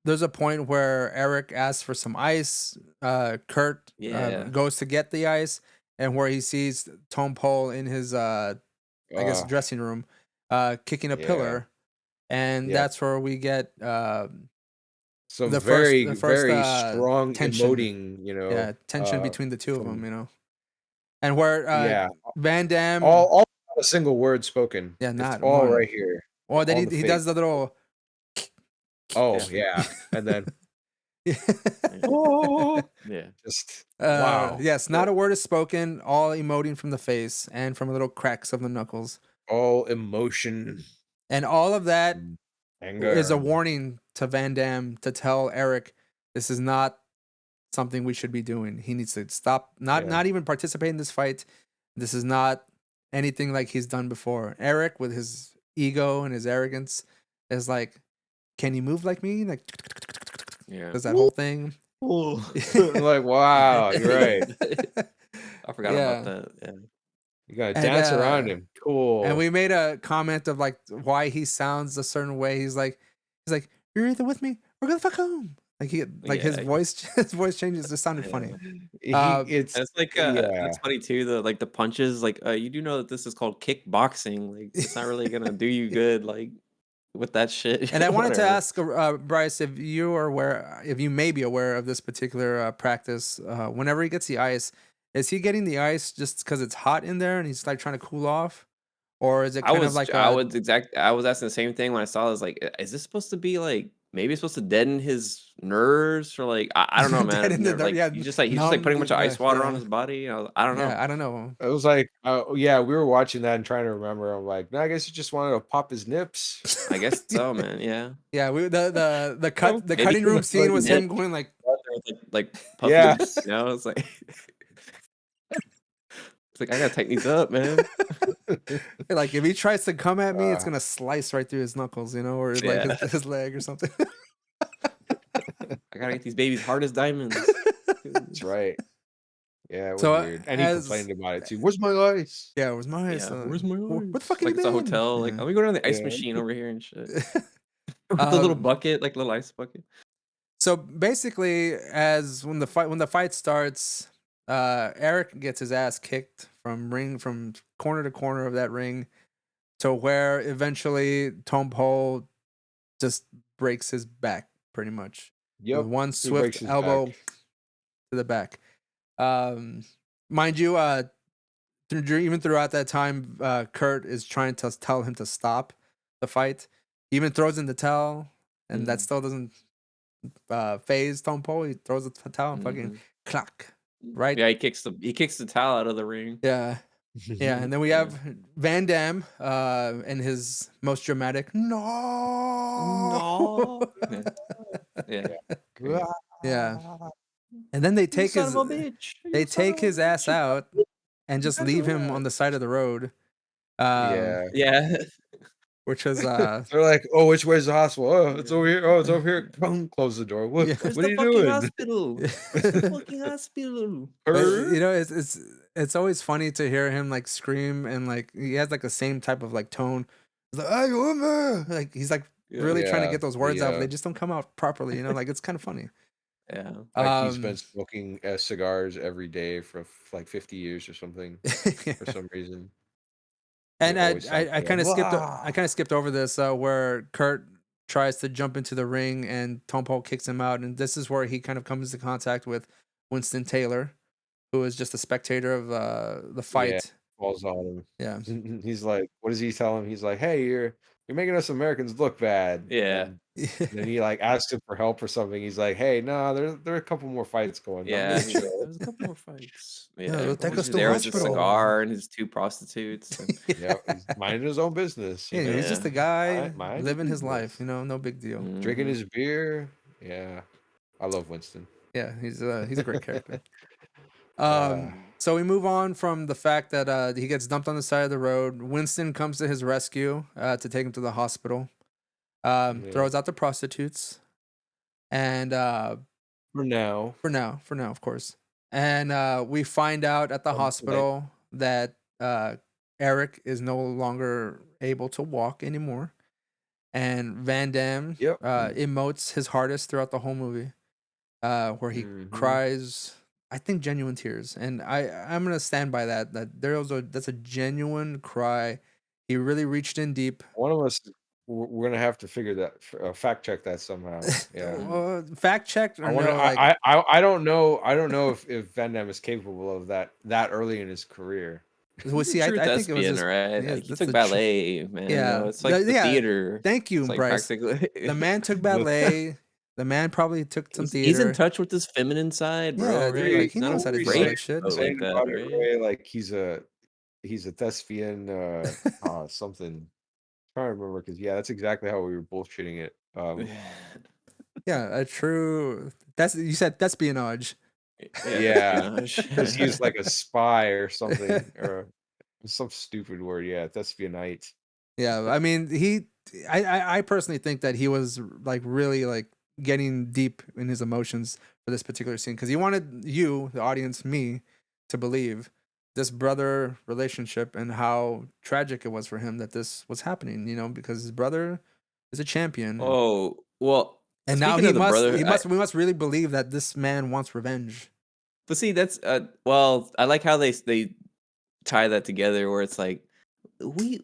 there's a point where Eric asks for some ice. Kurt Yeah. goes to get the ice, and where he sees Tom Poe in his I guess Ah, dressing room, kicking a yeah. pillar, and Yep. that's where we get Some the very, first very strong tension. emoting, you know, Yeah, tension between the two of them, from you know, and where yeah, Van Damme, all not a single word spoken. yeah, It's not all one. right here. Or that All in the he face. does the little. Oh, yeah. And then Yeah. oh, Yeah. just wow. Yes, not a word is spoken. All emoting from the face and from little cracks of the knuckles, All emotion, and all of that anger. is a warning to Van Damme to tell Eric this is not something we should be doing. He needs to stop. Yeah. Not even participate in this fight. This is not anything like he's done before. Eric, with his ego and his arrogance, is like, can you move like me? Like, Yeah. does that whole thing. Like, wow, you're right. I forgot about that. Yeah. You gotta And, dance around him. Cool. And we made a comment of like why he sounds a certain way. He's like, you're either with me or go the fuck home. Like his Yeah. voice changes. It sounded funny. It's And it's like that's funny too. The punches, like you do know that this is called kickboxing. Like it's not really gonna do you good. Like with that shit. And I wanted to Whatever. ask Bryce if you are aware, if you may be aware of this particular practice. Whenever he gets the ice, is he getting the ice just because it's hot in there and he's like trying to cool off, or is it kind of like I was asking the same thing when I saw it. I was like, is this supposed to be like maybe it's supposed to deaden his nerves or like I don't know, man. Deaden the Like yeah, he's just like numb putting a bunch of ice water on yeah. his body. I don't know. Yeah, I don't know. it was like, yeah, we were watching that and trying to remember. I'm like, no, I guess you just wanted to pop his nips. I guess so, man. Yeah. Yeah, the Maybe cutting room he was scene was like him going like, like puffy, Yeah. you know, it's like it's like I gotta tighten these up, man. like if he tries to come at me, it's gonna slice right through his knuckles, you know, or like Yeah. his leg or something. I gotta get these babies hard as diamonds. That's right. Yeah, it was So, weird. And he complained about it too. Where's my ice? Yeah, where's my Yeah, ice? where's my Where ice? the fuck Like you it's a been? hotel. Like, Yeah. let me go down the ice Yeah. machine over here and shit. With the little bucket, like little ice bucket. So basically, when the fight starts, Eric gets his ass kicked from corner to corner of that ring, to where eventually Tom Poe just breaks his back pretty much. Yep. With one he breaks swift his elbow back. to the back. Mind you, even throughout that time, Kurt is trying to tell him to stop the fight. He even throws in the towel, and that still doesn't phase Tom Poe. He throws the towel and fucking clack, right? Yeah, he kicks the towel out of the ring. Yeah. Yeah, and then we have Van Damme in his most dramatic no. Yeah. Yeah. And then they take son his of a bitch. they take his ass out and just leave him on the side of the road um, Yeah. Yeah. which was They're like, "Oh, which way's the hospital? Oh, it's over here. Oh, it's over here." Boom, close the door. What? yeah. Where's What are the you fucking doing? hospital? Where's the fucking hospital? But Her? you know, it's always funny to hear him like scream and like he has like the same type of like tone. He's like, "Ay, woman!" Like he's like Yeah. really trying to Yeah. get those words The out, but they just don't come out properly. You know, like it's kind of funny. Yeah. like he's Um, been smoking cigars every day for like 50 years or something for some reason. He and always sounds I like, kind of skipped "Blah." I kind of skipped over this where Kurt tries to jump into the ring and Tom Paul kicks him out, and this is where he kind of comes into contact with Winston Taylor, who is just a spectator of the Yeah, fight. falls on Yeah, him. He's like, what does he tell him? He's like, "Hey, you're making us Americans look bad." Yeah. And then he like asks him for help or something. He's like, "Hey, no, there are a couple more fights going. I'm Yeah. gonna He's like, chill." there's a couple more fights. yeah, Yeah. they'll take He's us just to there with his hospital. cigar and his 2 prostitutes. And Yeah, he's minding his own business, Yeah, he's just yeah. a guy Mind your living his life, business. you know, no big deal. Drinking Mhm. his beer. Yeah, I love Winston. Yeah, he's a great character. Uh, So we move on from the fact that he gets dumped on the side of the road. Winston comes to his rescue to take him to the hospital. yeah. Throws out the prostitutes, and for now, of course. And we find out at the Like, hospital that Eric is no longer able to walk anymore, and Van Damme yep. emotes his hardest throughout the whole movie, where he Hmm. cries. I think genuine tears, and I'm gonna stand by that. That's a genuine cry. He really reached in deep. One of us, we're gonna have to figure that, fact check that somehow. Yeah. Mhm. Fact checked I or wonder. no? Like, I don't know. I don't know if Van Damme is capable of that early in his career. well, He's a see, true I think it was thespian, his. right? Yeah, Like, he that's took the ballet, man, you know, yeah, it's like the yeah. theater. Thank you, It's like Bryce. practically The man took The ballet. The man probably took some he's in theater. touch with his feminine side, Yeah, bro, dude, right? like He's he not knows how to do afraid that shit. to like saying that, about it, right? Ray, like he's a thespian. Something. I'm trying to remember because yeah, that's exactly how we were bullshitting it. Yeah, a true. That's you said espionage. Yeah, Yeah, espionage. because he was like a spy or something, or some stupid word. Yeah, thespianite. Yeah, I mean, I personally think that he was like really like getting deep in his emotions for this particular scene because he wanted you, the audience, me, to believe this brother relationship and how tragic it was for him that this was happening. You know, because his brother is a champion, Oh, well, and now speaking of the brother, we must really believe that this man wants revenge. but see, that's well, I like how they tie that together where it's like we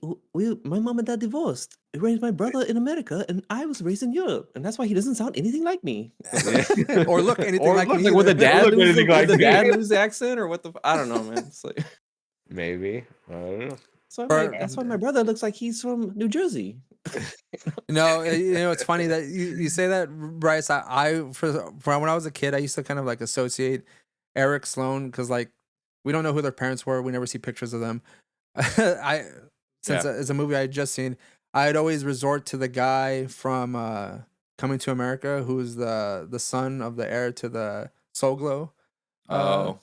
my mom and dad divorced. They raised my brother in America and I was raised in Europe, and that's why he doesn't sound anything like me. Yeah. Or look anything Or like look me Like, would the either. dad look lose anything like the me. dad lose the accent or what the I don't know, man. It's like Maybe. I don't know. Or that's why my brother looks like he's from New Jersey. you know, it's funny that you say that, Bryce. For when I was a kid, I used to kind of like associate Eric Sloan because like we don't know who their parents were. We never see pictures of them. I since Yeah. it's a movie I had just seen, I'd always resort to the guy from Coming to America, who's the son of the heir to the Soul Glow. Oh.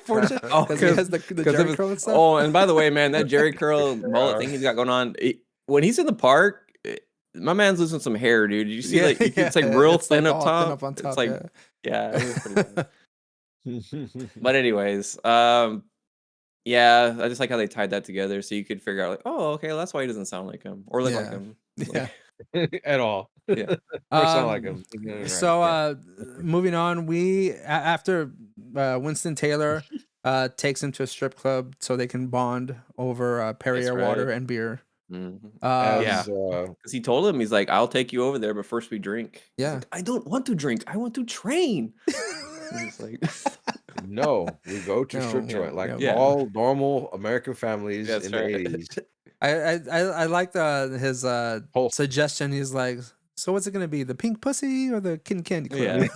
Fortune, Oh, because he has the because Jerry curl and stuff. oh, and by the way, man, that Jerry curl mullet thing he's got going on. When he's in the park, my man's losing some hair, dude. You see, like it's like real it's thin like up all top. thin up on It's top. like Yeah. yeah, it was pretty bad. But anyways, yeah, I just like how they tied that together, so you could figure out like, oh, okay, well, that's why he doesn't sound like him or look like Yeah. him. Yeah. At all. Yeah. Or sound like him. Right. So Yeah. moving on, after Winston Taylor takes him to a strip club so they can bond over Perrier That's water right. and beer. Mhm. Yeah. As Because he told him, he's like, "I'll take you over there, but first we drink." He's Yeah. like, "I don't want to drink. I want to train." And he's like, no, we go to strip No, joint like yeah. all normal American families That's in right. the 80s. I like his Whole- suggestion. He's like, so what's it gonna be? The pink pussy or the kid candy club?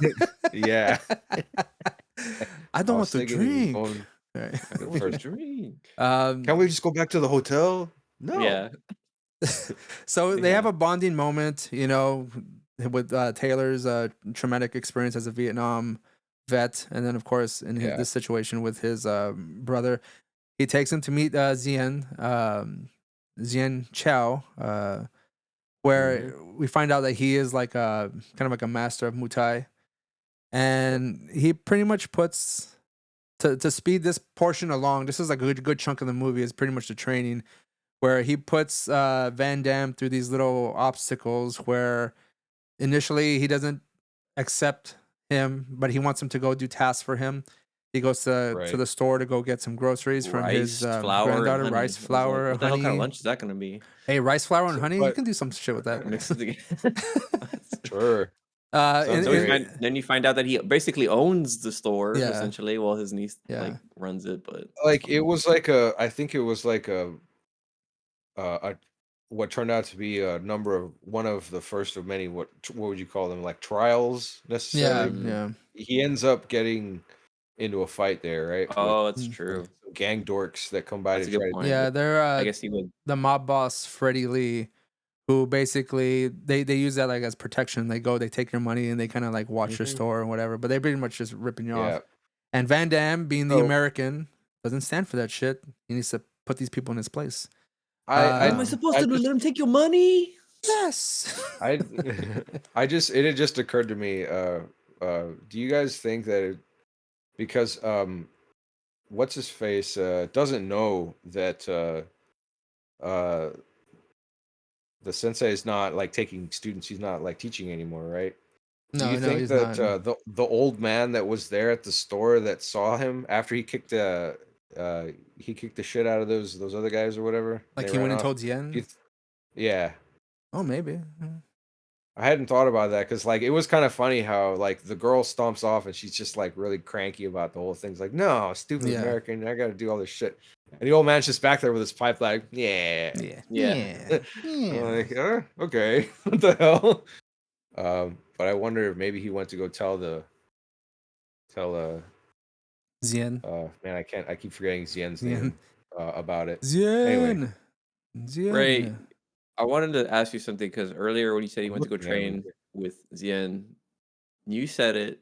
Yeah. Yeah. I don't want was to thinking he was drink. going Right. I want to drink. Can we just go back to the hotel? No. Yeah. So they Yeah. have a bonding moment, you know, with Taylor's traumatic experience as a Vietnam vet, and then of course in Yeah. this situation with his brother, he takes him to meet Zien Chow, where we find out that he is like a kind of like a master of Muay Thai, and he pretty much puts to speed this portion along. This is like a good chunk of the movie is pretty much the training, where he puts Van Damme through these little obstacles where initially he doesn't accept him, but he wants him to go do tasks for him. He goes to Right. the store to go get some groceries from his Rice, flour, and granddaughter. honey. Rice, I was like, flour, what the hell kind of honey. lunch is that gonna be? Hey, rice, flour, and So- honey. You but- can do some shit with that. Mix it together. Sure. Uh, Sounds So great. then you find out that he basically owns the store Yeah. essentially. Well, his niece Yeah. like runs it, but Like it was like I think it was like a what turned out to be one of the first of many what would you call them, like trials yeah, necessarily. yeah. He ends up getting into a fight there, right? oh, that's Mm. true. With some gang dorks that come by That's a to good try point. Yeah, they're I guess he would. the mob boss Freddie Lee, who basically they use that like as protection. They take your money and they kind of like watch your Mhm. store or whatever, but they're pretty much just ripping you Yeah. off. And Van Damme, being the So- American, doesn't stand for that shit. He needs to put these people in his place. What am I I supposed to do? just- Let him take your money? Yes. I it had just occurred to me. Do you guys think that because what's his face doesn't know that the sensei is not like taking students. He's not like teaching anymore, right? Do you think he's that not. the old man that was there at the store that saw him after he kicked the shit out of those other guys or whatever? and Like they he went ran and off? told Do you Zien? th- Yeah. Oh, maybe. I hadn't thought about that because like it was kind of funny how like the girl stomps off and she's just like really cranky about the whole thing. It's like, no, stupid Yeah. American, I gotta do all this shit. And the old man's just back there with his pipe like, yeah. Yeah. I'm like, okay, what the hell? But I wonder if maybe he went to go tell Zien. man, I keep forgetting Zien's Zien. name about it. Zien. Zien. Ray, I wanted to ask you something because earlier when you said you I'm went to go looking at him train here. with Zien, you said it.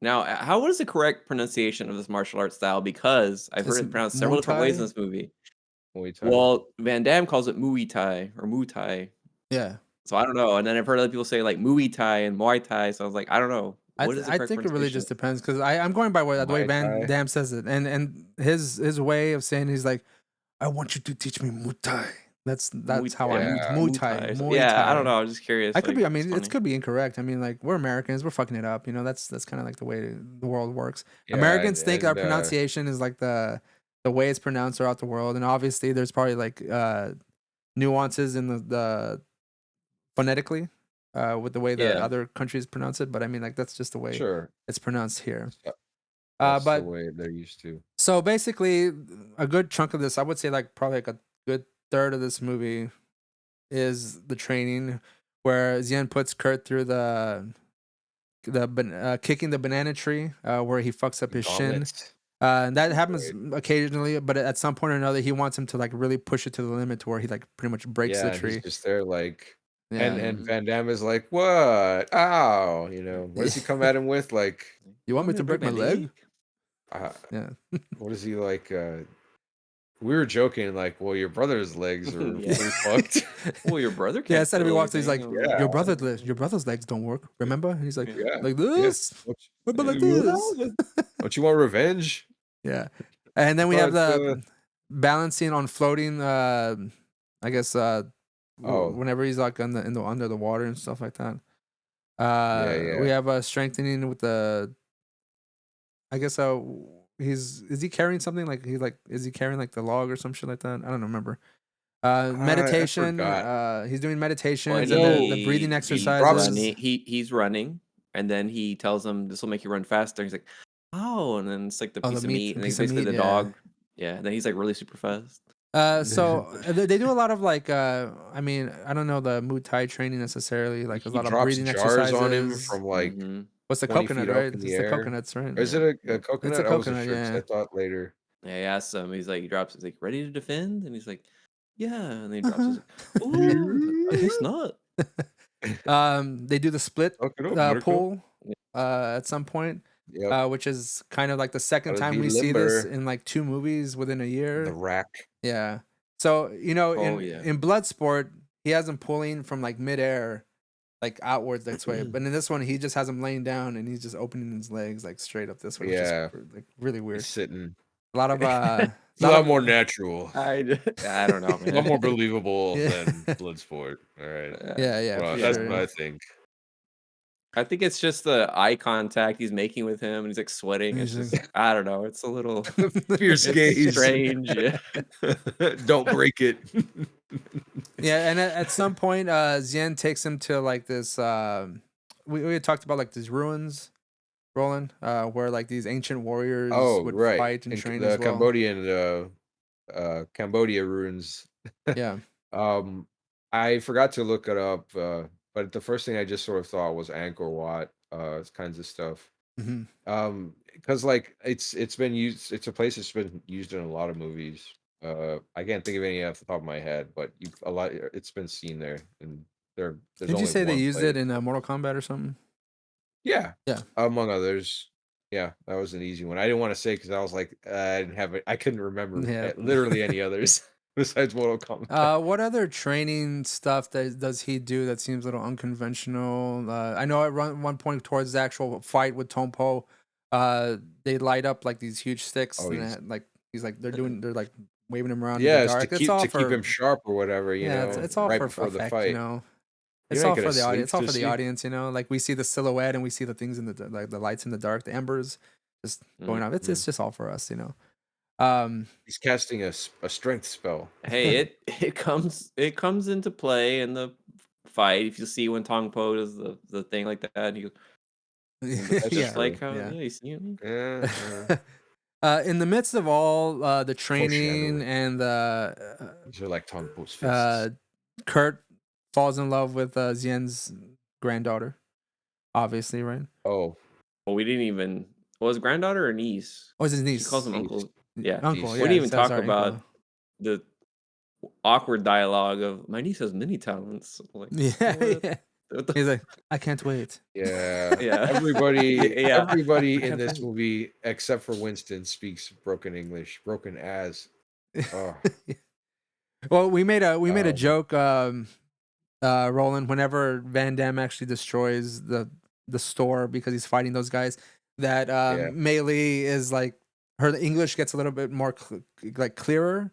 Now, what is the correct pronunciation of this martial arts style? Because I've heard It's it pronounced several Muay different ways in Thai? this movie. Muay Thai. Well, Van Damme calls it Muay Thai or Muay Thai. Yeah. So I don't know. And then I've heard other people say like Muay Thai and Muay Thai. So I was like, I don't know. I What is the correct think it really just pronunciation? depends because I'm going by the way Muay Van Thai. Damme says it, and his way of saying he's like, I want you to teach me Muay Thai. That's how I Yeah. Muay Thai. So, Muay yeah, Thai. I don't know. I was just curious. I could like, be. I it's mean, funny. it could be incorrect. I mean, like we're Americans, we're fucking it up. You know, that's kind of like the way the world works. Yeah, Americans think our and, pronunciation is like the way it's pronounced throughout the world, and obviously there's probably like nuances in the phonetically with the way the Yeah. other countries pronounce it. But I mean, like that's just the way sure. it's pronounced here. That's But the way they're used to. so basically, a good chunk of this, I would say, like probably like a good third of this movie is the training, where Zien puts Kurt through kicking the banana tree, where he fucks up his shin. Gauntlets. And that happens occasionally, but at some point or another, he wants him to like really push it to the limit to where he like pretty much breaks the tree. He's just there like Yeah. and Van Damme is like, what? Ow, you know, what does he come at him with? Like, You want me to break my leg? Yeah. what is he like? We were joking, like, well, your brother's legs are Yeah. pretty fucked. Well, your brother can't. Yeah, instead of he feel walks, he's like, anything. I was your brother's legs don't work. Remember? And he's like, Yeah. like this. Don't What about like you- this? Don't you want revenge? Yeah. And then we have But, the balancing on floating. I guess. Whenever he's like under the water and stuff like that. Yeah. We have strengthening with the. I guess is he carrying something like is he carrying like the log or some shit like that? I don't remember. Meditation. forgot. He's doing meditation Well, and and the breathing he's exercises. He's running, and then he tells him this will make you run faster. He's like, oh, and then it's like the Oh, piece the of meat- meat, the and then piece of basically meat, the yeah. dog. Yeah, and then he's like really super fast. So they do a lot of like I mean, I don't know the Muay Thai training necessarily, like He a lot of drops breathing jars exercises on him from like, Mhm. what's the 20 coconut, feet up right? in It's the the air. coconuts, right? Or is it a coconut? I wasn't coconut, sure 'cause yeah. I thought later. Yeah, he asks him. He's like, he drops. He's like, ready to defend, and he's like, yeah, and then he drops. He's like, oh, I guess not. They do the split Fuck it up, buttercup. pull at some point. Yep. which is kind of like the second Gotta time be we see this limber. in like 2 movies within a The year. rack. Yeah. So, Oh in yeah. Bloodsport, he has him pulling from like midair, like outwards this way. But in this one, he just has him laying down and he's just opening his legs like straight up this way, which is Yeah. like really He's weird. sitting. A lot of It's a lot lot of more natural. I don't know, A lot more man. believable yeah, than Bloodsport. All right. yeah, for Well, that's what Yeah. sure. I think. I think it's just the eye contact he's making with him, and he's like sweating. It's He's just like, I don't know. It's a little, Fierce it's gaze. strange. Yeah. Don't break it. yeah, and at some point, Zien takes him to like this. We had talked about like these ruins, Roland, where like these ancient warriors Oh, would right. fight and In train the as well. Cambodia ruins. Yeah. Um, I forgot to look it up, but the first thing I just sort of thought was Angkor Wat, kinds of stuff. Hmm. Because like it's been used. It's a place that's been used in a lot of movies. I can't think of any off the top of my head, but a lot. It's been seen there, and there's Did you only say they one used place. it in Mortal Kombat or something? Yeah, Yeah. among others. Yeah, that was an easy one. I didn't want to say because I was like, I didn't have it. I couldn't remember Yeah. literally any others besides Mortal Kombat. What other training stuff does he do that seems a little unconventional? I know at one point towards the actual fight with Tompo, they light up like these huge sticks Oh, and he's like they're like waving him around in the yeah, it's dark. It's all to keep for him sharp or whatever, yeah, it's all right for before the effect, fight. It's You're not all gonna for the audience. sleep It's all to for the see. audience, Like we see the silhouette and we see the things in like the lights in the dark, the embers just going off. It's just all for us. He's casting a strength spell. Hey, it comes into play in the fight. If you see when Tong Po does the thing like that, and he goes, That's just yeah, true. like how yeah. yeah, you see him. Yeah, In the midst of all the training foreshadowing. and These are like Tong Po's uh, fists. Kurt falls in love with Zien's granddaughter, obviously, right? Oh, Well, we didn't even. Was it granddaughter or niece? Oh, it's his She calls niece, him he's uncle. Yeah, uncle. he's we Yeah, didn't even talk sorry, uncle. about the awkward dialogue of my niece has many talents. Like Yeah, what? yeah. What the- He's like, I can't wait. yeah. yeah, yeah. Everybody I in can't this wait. movie except for Winston speaks broken English, broken as. Oh, Well, we made a um, joke, Roland, whenever Van Damme actually destroys the store because he's fighting those guys, that yeah. Mei Lee is like her English gets a little bit more like clearer,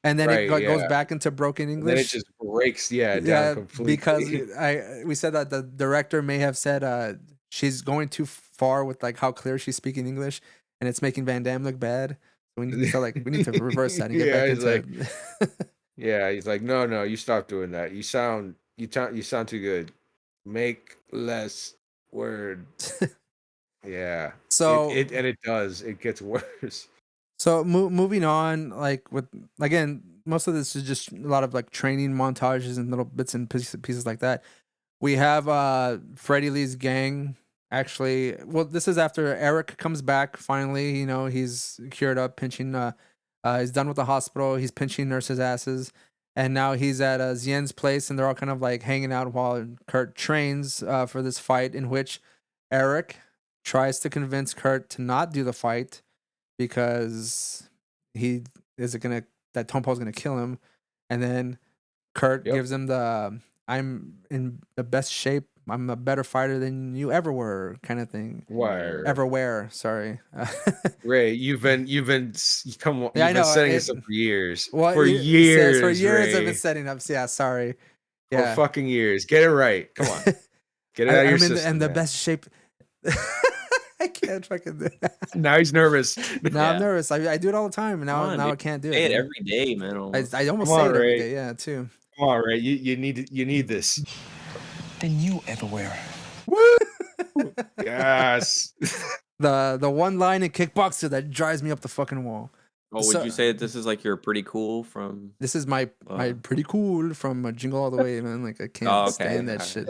and then it Right, goes yeah. back into broken And then it English. just breaks, yeah, down Yeah, because completely. we said that the director may have said she's going too far with like how clear she's speaking English, and it's making Van Damme look bad. We need to reverse that and get Yeah, back he's like, into. yeah, he's like, no, no, you stop doing that. You sound too good. Make less words. Yeah, So and it does. It gets worse. So moving on, like with again, most of this is just a lot of like training montages and little bits and pieces like that. We have Freddie Lee's gang actually. Well, this is after Eric comes back finally. He's cured up, pinching. He's done with the hospital. He's pinching nurses' asses, and now he's at Zien's place, and they're all kind of like hanging out while Kurt trains for this fight, in which Eric tries to convince Kurt to not do the fight because he is gonna that Tompo's gonna kill him, and then Kurt Yep. gives him the "I'm in the best shape. I'm a better fighter than you ever were" kind of thing. Wire. Ever were, sorry. Ray, you've been Yeah, I you've been know. setting this up for years. Well, For it says for years, years I've been Ray. setting up. Yeah, sorry. For Yeah, fucking years. Get it right. Come on. Get it out of your I'm in system, the man. best shape. I can't fucking do it. Now he's nervous. Now I'm Yeah. nervous. I do it all the time, and Come on, now I dude. can't do Say it. it dude. every day, man. Almost. I almost Come say on, it every Ray. day. Yeah, too. Come on, Ray. You need this. Than you ever were. Woo! Yes. The one line in Kickboxer that drives me up the fucking wall. Oh, would you say that this is like you're pretty cool from? This is my pretty cool from Jingle All the Way, man. Like I can't Oh, okay. stand that shit.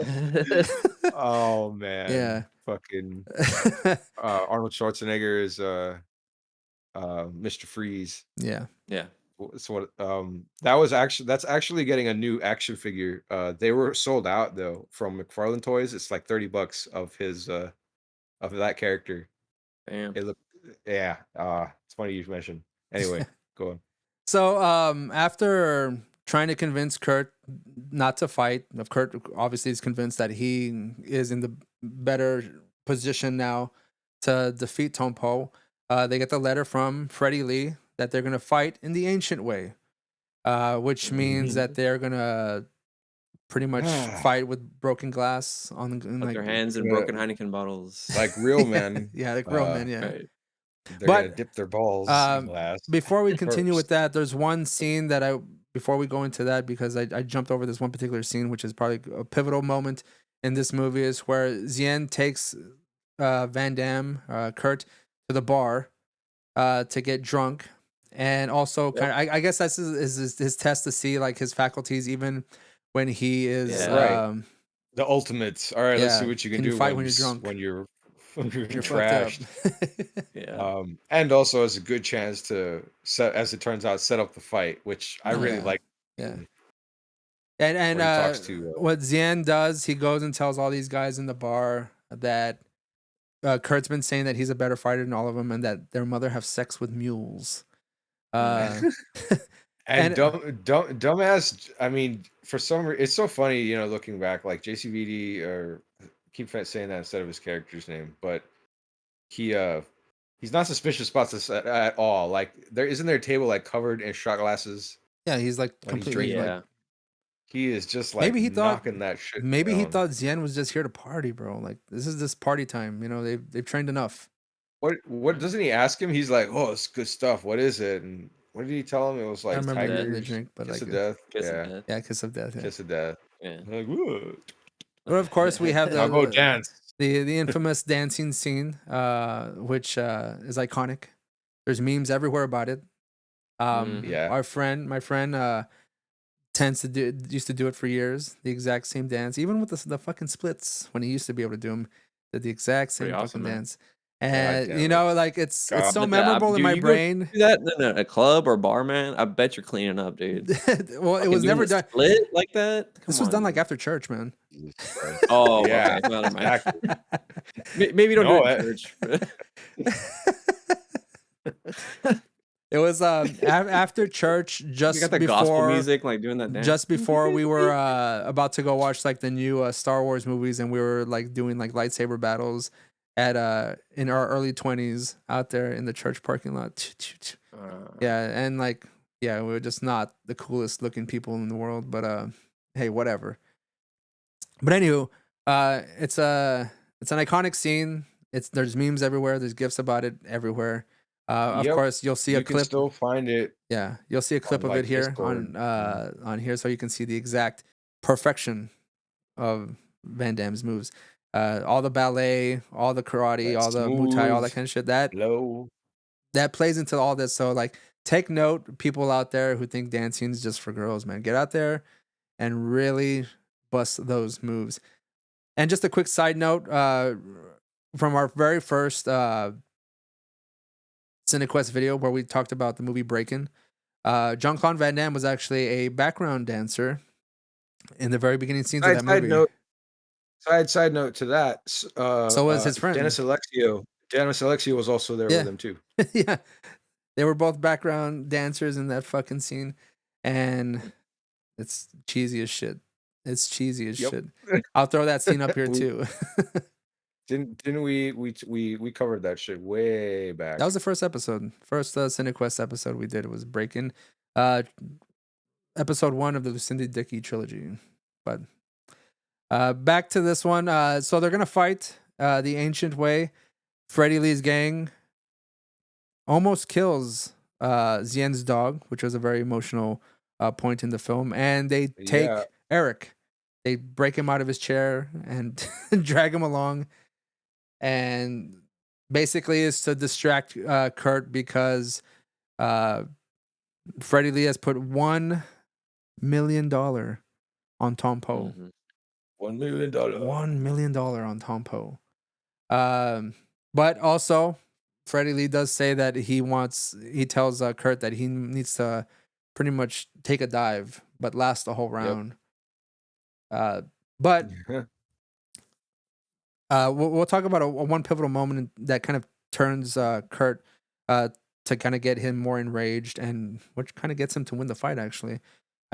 Oh man. Yeah. Fucking Arnold Schwarzenegger is Mr. Freeze. Yeah. Yeah. So what that's actually getting a new action figure. They were sold out though from McFarlane Toys. It's like $30 of his of that character. Damn. It looked, yeah. It's funny you mentioned. Anyway, go on. So after trying to convince Kurt not to fight, of Kurt obviously is convinced that he is in the better position now to defeat Tong Po. They get the letter from Freddie Lee that they're gonna fight in the ancient way, which means that they're gonna pretty much fight with broken glass on Put like their hands in Yeah. broken Heineken bottles. Like real men. yeah, like real men, yeah. Right. They're But, gonna dip their balls in glass. Before we continue with first. that, there's one scene that before we go into that, because I jumped over this one particular scene, which is probably a pivotal moment in this movie, is where Zien takes Van Damme, Kurt, to the bar to get drunk. And also, kind of, I guess that's his test to see like his faculties, even when he is Yeah. Right. The ultimates. All right, let's see yeah, what you can can you do fight when when you're drunk? when you're you're fucked up. trashed. Yeah. And also as a good chance to set, as it turns out, set up the fight, which I really Yeah. like. Yeah. And When he talks to, what Zien does, he goes and tells all these guys in the bar that Kurt's been saying that he's a better fighter than all of them, and that their mother have sex with mules. and and- dumbass. I mean, for some reason, it's so funny, you know, looking back, like JCVD, or keep saying that instead of his character's name, but he's not suspicious about this at all. Like, there isn't there a table like covered in shot glasses. yeah, he's like When he's completely drinking, Yeah. He is just like maybe he thought knocking that shit. maybe he down. thought Zien was just here to party, bro. Like this is this party time, you know. They've trained enough. What doesn't he ask him? He's like, "Oh, it's good stuff. What is it?" And what did he tell him? It was I like remember the tigers, drink, but kiss like of death. Kiss of Yeah, death. yeah, kiss of death. Yeah. kiss of death. Yeah. Like, whoa. But of course, we have I'll go the dance. the infamous dancing scene, which is iconic. There's memes everywhere about it. Yeah. My friend, used to do it for years. The exact same dance, even with the fucking splits when he used to be able to do them, did the exact same Pretty fucking awesome, man. dance. And damn you it. know, like it's so God. memorable in Dude, my you go brain. do that in a club or bar, man. I bet you're cleaning up, dude. Well, it Fucking was doing never the done. split like that. This Come was on, done like dude. after church, man. Jesus Christ. Oh, Yeah, okay. Well, never mind. exactly. Maybe don't No, do it in church. It was after church, You just got the gospel before music, like doing that dance. just before we were about to go watch like the new Star Wars movies, and we were like doing like lightsaber battles at in our early 20s out there in the church parking lot. Yeah, and like yeah, we were just not the coolest looking people in the world, but hey, whatever. But anywho, it's an iconic scene. There's memes everywhere. There's gifs about it everywhere. Of Yep. course, you'll see You a can clip. still find it. Yeah, you'll see a clip on, of it like, here Discord. on here, so you can see the exact perfection of Van Damme's moves. All the ballet, all the karate, That all the Muay Thai, all that smooth kind of shit. That low. plays into all this. So like, take note, people out there who think dancing is just for girls, man. Get out there and really bust those moves. And just a quick side note, from our very first CineQuest video where we talked about the movie Breakin', Jean-Claude Van Damme was actually a background dancer in the very beginning scenes of that movie. Side note to that. So was his friend. Dennis Alexio was also there Yeah. with him too. Yeah, they were both background dancers in that fucking scene, and it's cheesy as shit. It's cheesy as Yep. shit. I'll throw that scene up here We- too. Didn't we covered that shit way back. That was the first episode. First CineQuest episode we did was Breakin'. Episode 1 of the Lucinda Dickey trilogy. But back to this one. So they're gonna fight the ancient way. Freddie Lee's gang almost kills Zien's dog, which was a very emotional point in the film. And they take Yeah. Eric. They break him out of his chair and drag him along. And basically is to distract Kurt because Freddie Lee has put $1 million on Tom Po. Mhm. $1 million. $1 million on Tom Po. But also, Freddie Lee does say that he tells Kurt that he needs to pretty much take a dive, but last the whole round. But we'll talk about one pivotal moment that kind of turns Kurt to kind of get him more enraged, and which kind of gets him to win the fight. Actually,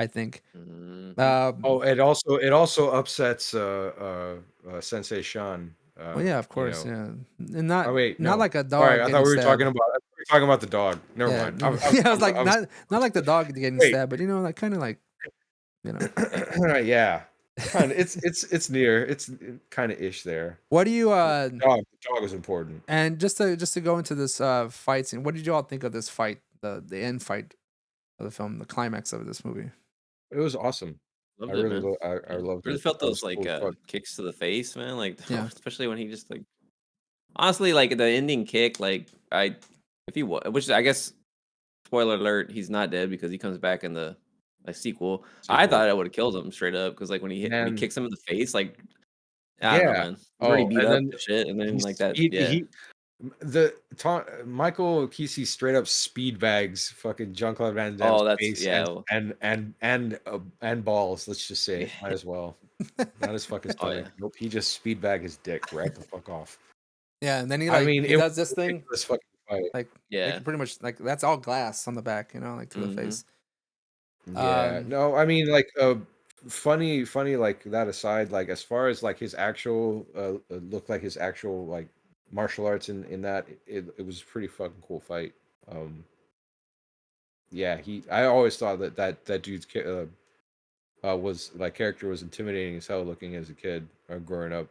I think. Mhm. Oh, it also upsets Sensei Sean. Well, yeah, of You course, know. yeah, and not Oh wait, not no. like a Sorry, dog I thought getting we were stabbed. talking about the dog. Never Yeah, mind. yeah, I was like, not I'm like the dog getting wait. stabbed, but like kind of like, you know. Yeah. Kind of. It's near. It's kind of ish there. What do you The dog was important. and just to go into this fight scene, what did you all think of this fight, the end fight of the film, the climax of this movie? It was awesome. Loved I it, really man. I Yeah. loved Really it. felt That was those like cool as fuck. kicks to the face, man. Like Yeah. especially when he just like honestly like the ending kick. Like which I guess spoiler alert, he's not dead because he comes back in the sequel. I Sequel. thought I would have killed him straight up because like when he Man, kicks him in the face, like I don't know, yeah. man. He's already Oh, beat and up then and shit, and then like that, he yeah. Michael Kesey straight up speed bags fucking Jean-Claude Van Damme's Oh, that's face yeah, and balls. Let's just say yeah. might as well. Not his fucking Oh stomach. yeah. Nope, he just speed bag his dick right the fuck off. Yeah, and then he I mean, he it was does this a thing ridiculous fucking fight. like Yeah. pretty much like that's all glass on the back, like to the Mhm. face. Yeah, no, I mean, like, funny, like that aside, like as far as like his actual look like his actual like martial arts in that it was a pretty fucking cool fight. Um, yeah, I always thought that dude's was like character was intimidating as hell looking as a kid or growing up.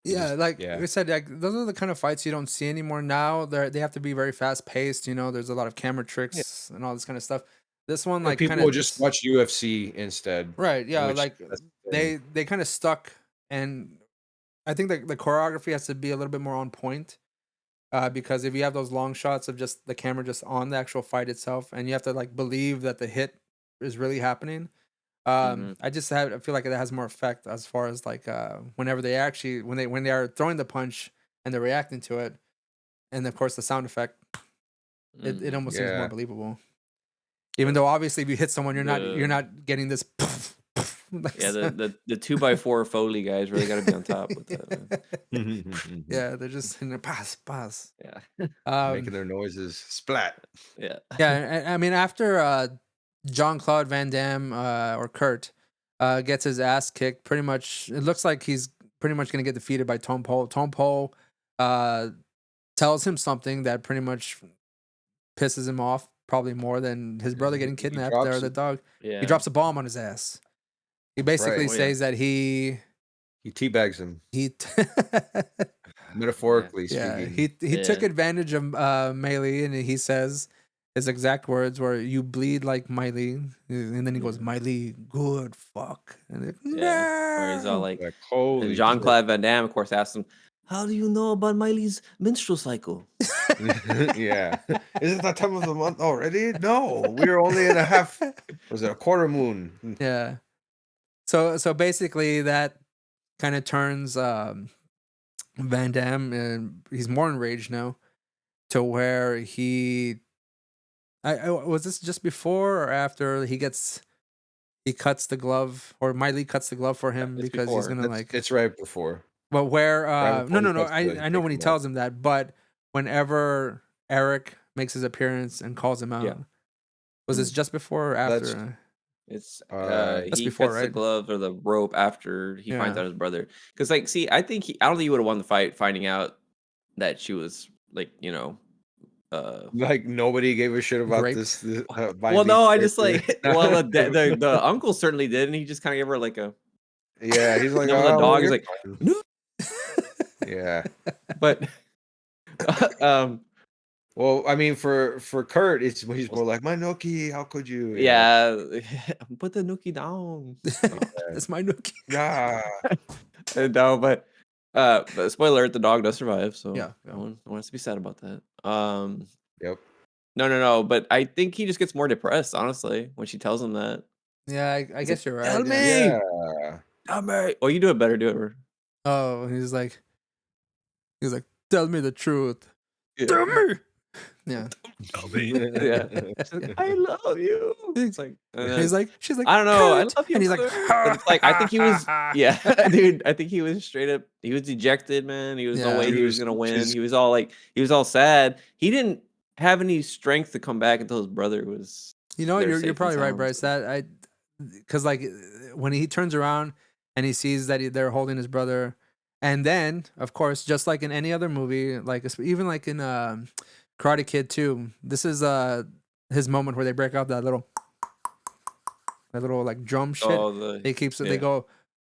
Yeah, like yeah. I said, like those are the kind of fights you don't see anymore now. They have to be very fast paced. There's a lot of camera Yeah. tricks and all this kind of stuff. This one, And like, people kind will of just watch UFC instead, right. Yeah, which like that's the thing. they kind of stuck, and I think that the choreography has to be a little bit more on point. Because if you have those long shots of just the camera just on the actual fight itself, and you have to like believe that the hit is really happening. Mhm. I feel like it has more effect as far as like whenever they actually when they are throwing the punch and they're reacting to it, and of course the sound effect, it Mhm. almost seems more Yeah. believable. Even Yeah. though obviously if you hit someone, you're The not getting this. Like yeah, the 2x4 Foley guys really got to be on top with that, man. yeah, they're just in the pass. Yeah. Making their noises splat. Yeah. Yeah, and I mean after Jean-Claude Van Damme or Kurt gets his ass kicked, pretty much it looks like he's pretty much gonna get defeated by Tom Poe. Tom Poe tells him something that pretty much pisses him off, probably more than his brother getting He kidnapped or drops the it. dog. Yeah. He drops a bomb on his ass. He That's right. basically Oh, yeah. says that he He teabags him, metaphorically yeah, speaking. he took Yeah. advantage of Miley, and he says his exact words were "You bleed like Miley," and then he goes Mhm. "Miley, good fuck," and like, Yeah. Or he's all no. like, Like, and holy shit. Jean-Claude Van Damme, of course, asked him, "How do you know about Miley's menstrual cycle?" Yeah. Is it that time of the month already? No, we're only in a half. Was it a quarter moon? Yeah. So basically that kind of turns Van Damme, and he's more enraged now to where I was this just before or after he cuts the glove, or Miley cuts the glove for him It's because he's before. gonna like It's right before. but where Right before he no cuts the I know when he kick him out. tells him that, but whenever Eric makes his appearance and calls him out, Yeah. was this just before or That's after? It's That's he before, cuts the right? glove or the rope after he finds Yeah. out his brother. Because like, see, I think I don't think he would have won the fight finding out that she was like, like nobody gave a shit about Raped. this well, Miley no, I just character. like well the uncle certainly did, and he just kind of gave her like a Yeah, he's like, and then when the oh, well, dog is you're like fine. no, Yeah. but um Well, I mean, for Kurt, he's more like, my Noki, how could you? yeah, put the nookie down. That's my nookie. Yeah. No, but spoiler alert, the dog does survive, so Yeah. no one has to be sad about that. Yep. No, but I think he just gets more depressed, honestly, when she tells him that. Yeah, I He's guess like, you're "Tell right. Yeah. me, Yeah. tell me." Oh, you do it better. Do it. Bro. Oh, he's like, tell me the truth. Yeah. Tell me. Yeah. Yeah. She's like, I love you. It's like, and He's then, like, she's like, I don't know. I "Kurt!" love you, and he's like, brother. But it's like, I think he was, yeah, dude. I think he was straight up. He was dejected, man. He was no Yeah. way He he was was gonna win. his He was all like, he was all sad. He didn't have any strength to come back until his brother was You know, there you're safe and probably right, sound. Bryce. So, That because like when he turns around and he sees that they're holding his brother, and then of course, just like in any other movie, like even like in Karate Kid 2, this is his moment where they break out that little like drum shit. oh, They yeah, go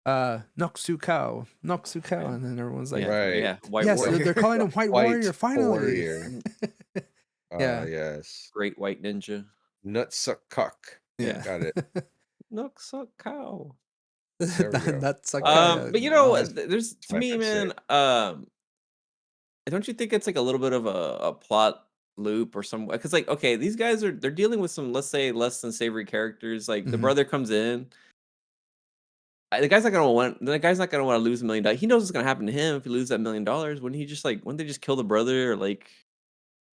Noksu cow, and then everyone's like, yeah, right. yeah. White yes, War, they're calling him White Warrior finally. warrior. Yeah. Yes. Great White Ninja. Nutsuck cock. Yeah. Got it. Look so cow. There we go. That's like But you know, That's there's to what I me, meant to say. man. Don't you think it's like a little bit of a plot loop or some? Because like, okay, these guys they're dealing with some, let's say, less than savory characters. Like the Mhm. brother comes in. The guy's not gonna want. The guy's not gonna want to lose $1 million. He knows what's gonna happen to him if he loses that $1 million. Wouldn't they just kill the brother, or like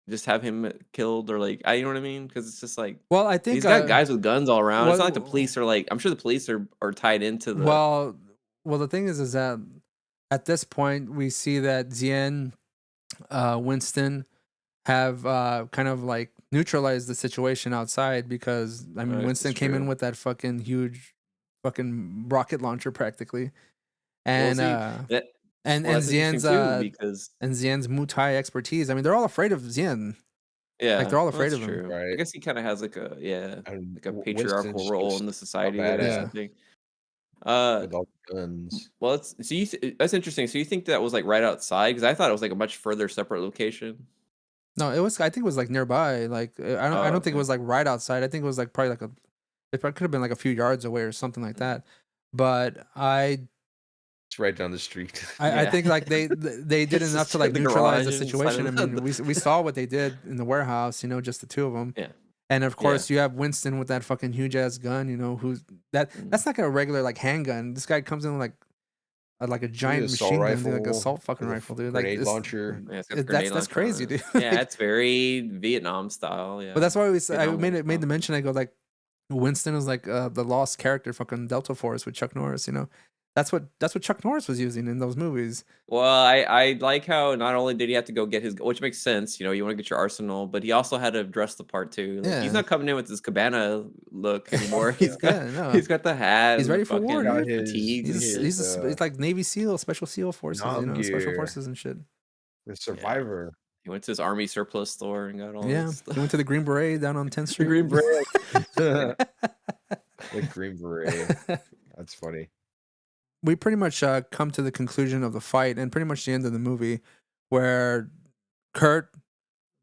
just have him killed, or like, you know what I mean? Because it's just like Well, I think he's got guys with guns all around. It's not like the well, police are like. I'm sure the police are tied into the. well, the thing is that at this point we see that Zien, Winston have kind of like neutralized the situation outside because I mean Right, Winston that's came in true. with that fucking huge fucking rocket launcher practically, Well, and see that. and Well, that's interesting Zien's too because Muay Thai expertise. I mean, they're all afraid of Zien. Like yeah, they're all well, afraid that's of him. true. I Right. guess he kind of has like a And like a Winston's patriarchal role in just the a society there or badass Yeah. something. Uh, with all the guns. well, that's interesting. So you think that was like right outside? Because I thought it was like a much further separate location. No, it was. I think it was like nearby. Like I Oh, don't think it okay. was like right outside. I think it was like probably like it probably could have been like a few yards away or something like that. But It's right down the street. I Yeah. think like they did It's enough just to like the neutralize the garage inside situation. I of mean, we saw what they did in the warehouse. You know, just the two of them. yeah. And of Yeah. course, you have Winston with that fucking huge ass gun. You know, who's that's like a regular like handgun. This guy comes in with like a giant assault machine gun, dude, like rifle assault fucking with a rifle, dude. Like grenade this, launcher. Yeah, it's got the grenade that's launcher on crazy, it. dude. Yeah, Like, it's very Vietnam style. Yeah. but that's why I Vietnam War made style. the mention. I go like, Winston is like the lost character, fucking Delta Force with Chuck Norris. You know, that's what Chuck Norris was using in those movies. Well, I like how not only did he have to go get his, which makes sense, you know, you want to get your arsenal, but he also had to dress the part too. Like he's Yeah. not coming in with his cabana look anymore. He's got Yeah, no. he's got the hat. He's and the ready for war, fucking dude. fatigues and shit. He's like Navy SEAL, Special SEAL forces, you Nom know, Special gear. Forces and shit. The survivor. He went to his army surplus store and got all Yeah, his stuff. he went to the Green Beret down on 10th The Street. Green Beret. The Green Beret. That's funny. We pretty much come to the conclusion of the fight and pretty much the end of the movie where Kurt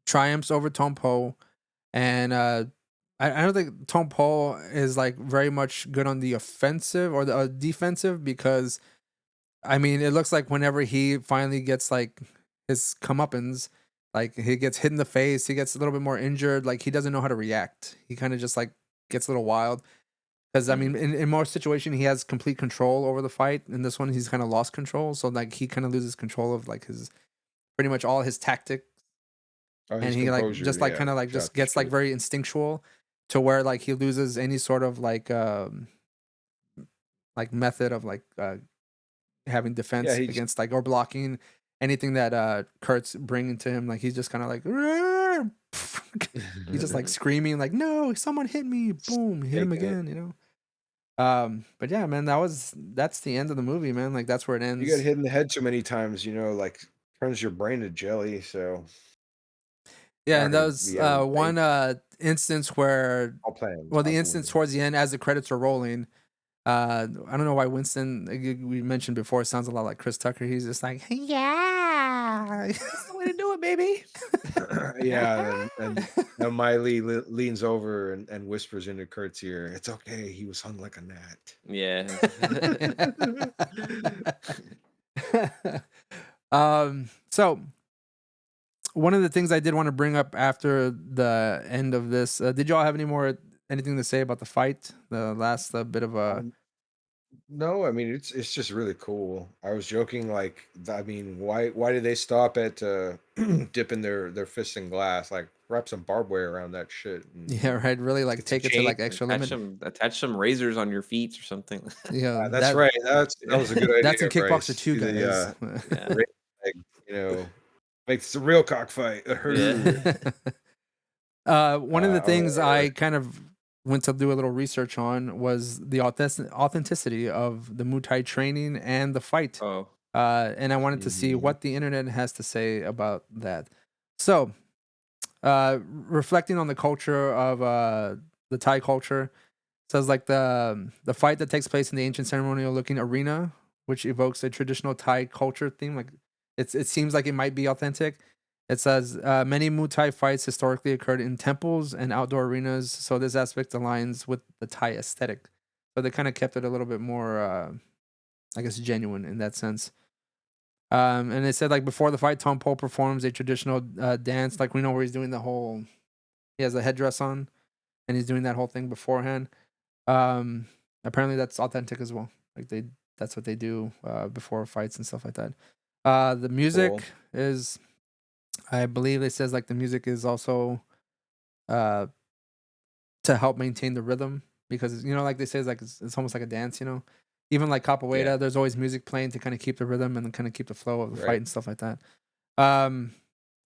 triumphs over Tong Po, and I don't think Tong Po is like very much good on the offensive or the defensive because I mean it looks like whenever he finally gets like his comeuppance, like he gets hit in the face, he gets a little bit more injured, like he doesn't know how to react. He kind of just like gets a little wild. Because I mean, in most situations, he has complete control over the fight. In this one, he's kind of lost control. So like he kind of loses control of like his pretty much all his tactics, Oh, and his he like composure, just like yeah, kind of like shot just the gets like shit. very instinctual, to where like he loses any sort of like method of like having defense Yeah, he's- against like or blocking anything that Kurt's bringing to him. Like he's just kind of like he's just like screaming like no, someone hit me, boom, hit him Taking it. again, you know. But yeah, man, that's the end of the movie, man. Like that's where it ends. You get hit in the head too many times, you know, like turns your brain to jelly. So Yeah, not and that gonna was be able to one instance where, all plans. well, the out the instance window. towards the end as the credits are rolling. I don't know why Winston, we mentioned before, sounds a lot like Chris Tucker. He's just like, yeah, that's the way to do it, baby. Yeah, and now Miley leans over and whispers into Kurt's ear, "It's okay. He was hung like a gnat." Yeah. So one of the things I did want to bring up after the end of this, did y'all have anything to say about the fight? The last bit of No, I mean it's just really cool. I was joking, like I mean, why did they stop at dipping their fists in glass? Like wrap some barbed wire around that shit and Yeah, right. Really, like get some take it to chain. like extra limit. Attach some razors on your feet or something. Yeah, That's right. That was a good that's in idea, Kickboxer Bryce. 2, Do the guys. Yeah. race leg, make this a real cockfight. Yeah. One of the things Or I kind of went to do a little research on was the authenticity of the Muay Thai training and the fight. Oh. And I wanted to see what the internet has to say about that. So, reflecting on the culture of the Thai culture, says like the fight that takes place in the ancient ceremonial looking arena, which evokes a traditional Thai culture theme. Like it seems like it might be authentic. It says many Muay Thai fights historically occurred in temples and outdoor arenas, so this aspect aligns with the Thai aesthetic. So they kind of kept it a little bit more, I guess, genuine in that sense. And they said like before the fight, Tom Pol performs a traditional dance, like we know where he's doing the whole. He has a headdress on, and he's doing that whole thing beforehand. Apparently that's authentic as well. Like that's what they do before fights and stuff like that. The music cool. is, I believe it says like the music is also uh to help maintain the rhythm because like they say it's almost like a dance. Even like capoeira, Yeah. there's always music playing to kind of keep the rhythm and kind of keep the flow of the fight Right. and stuff like that. Um,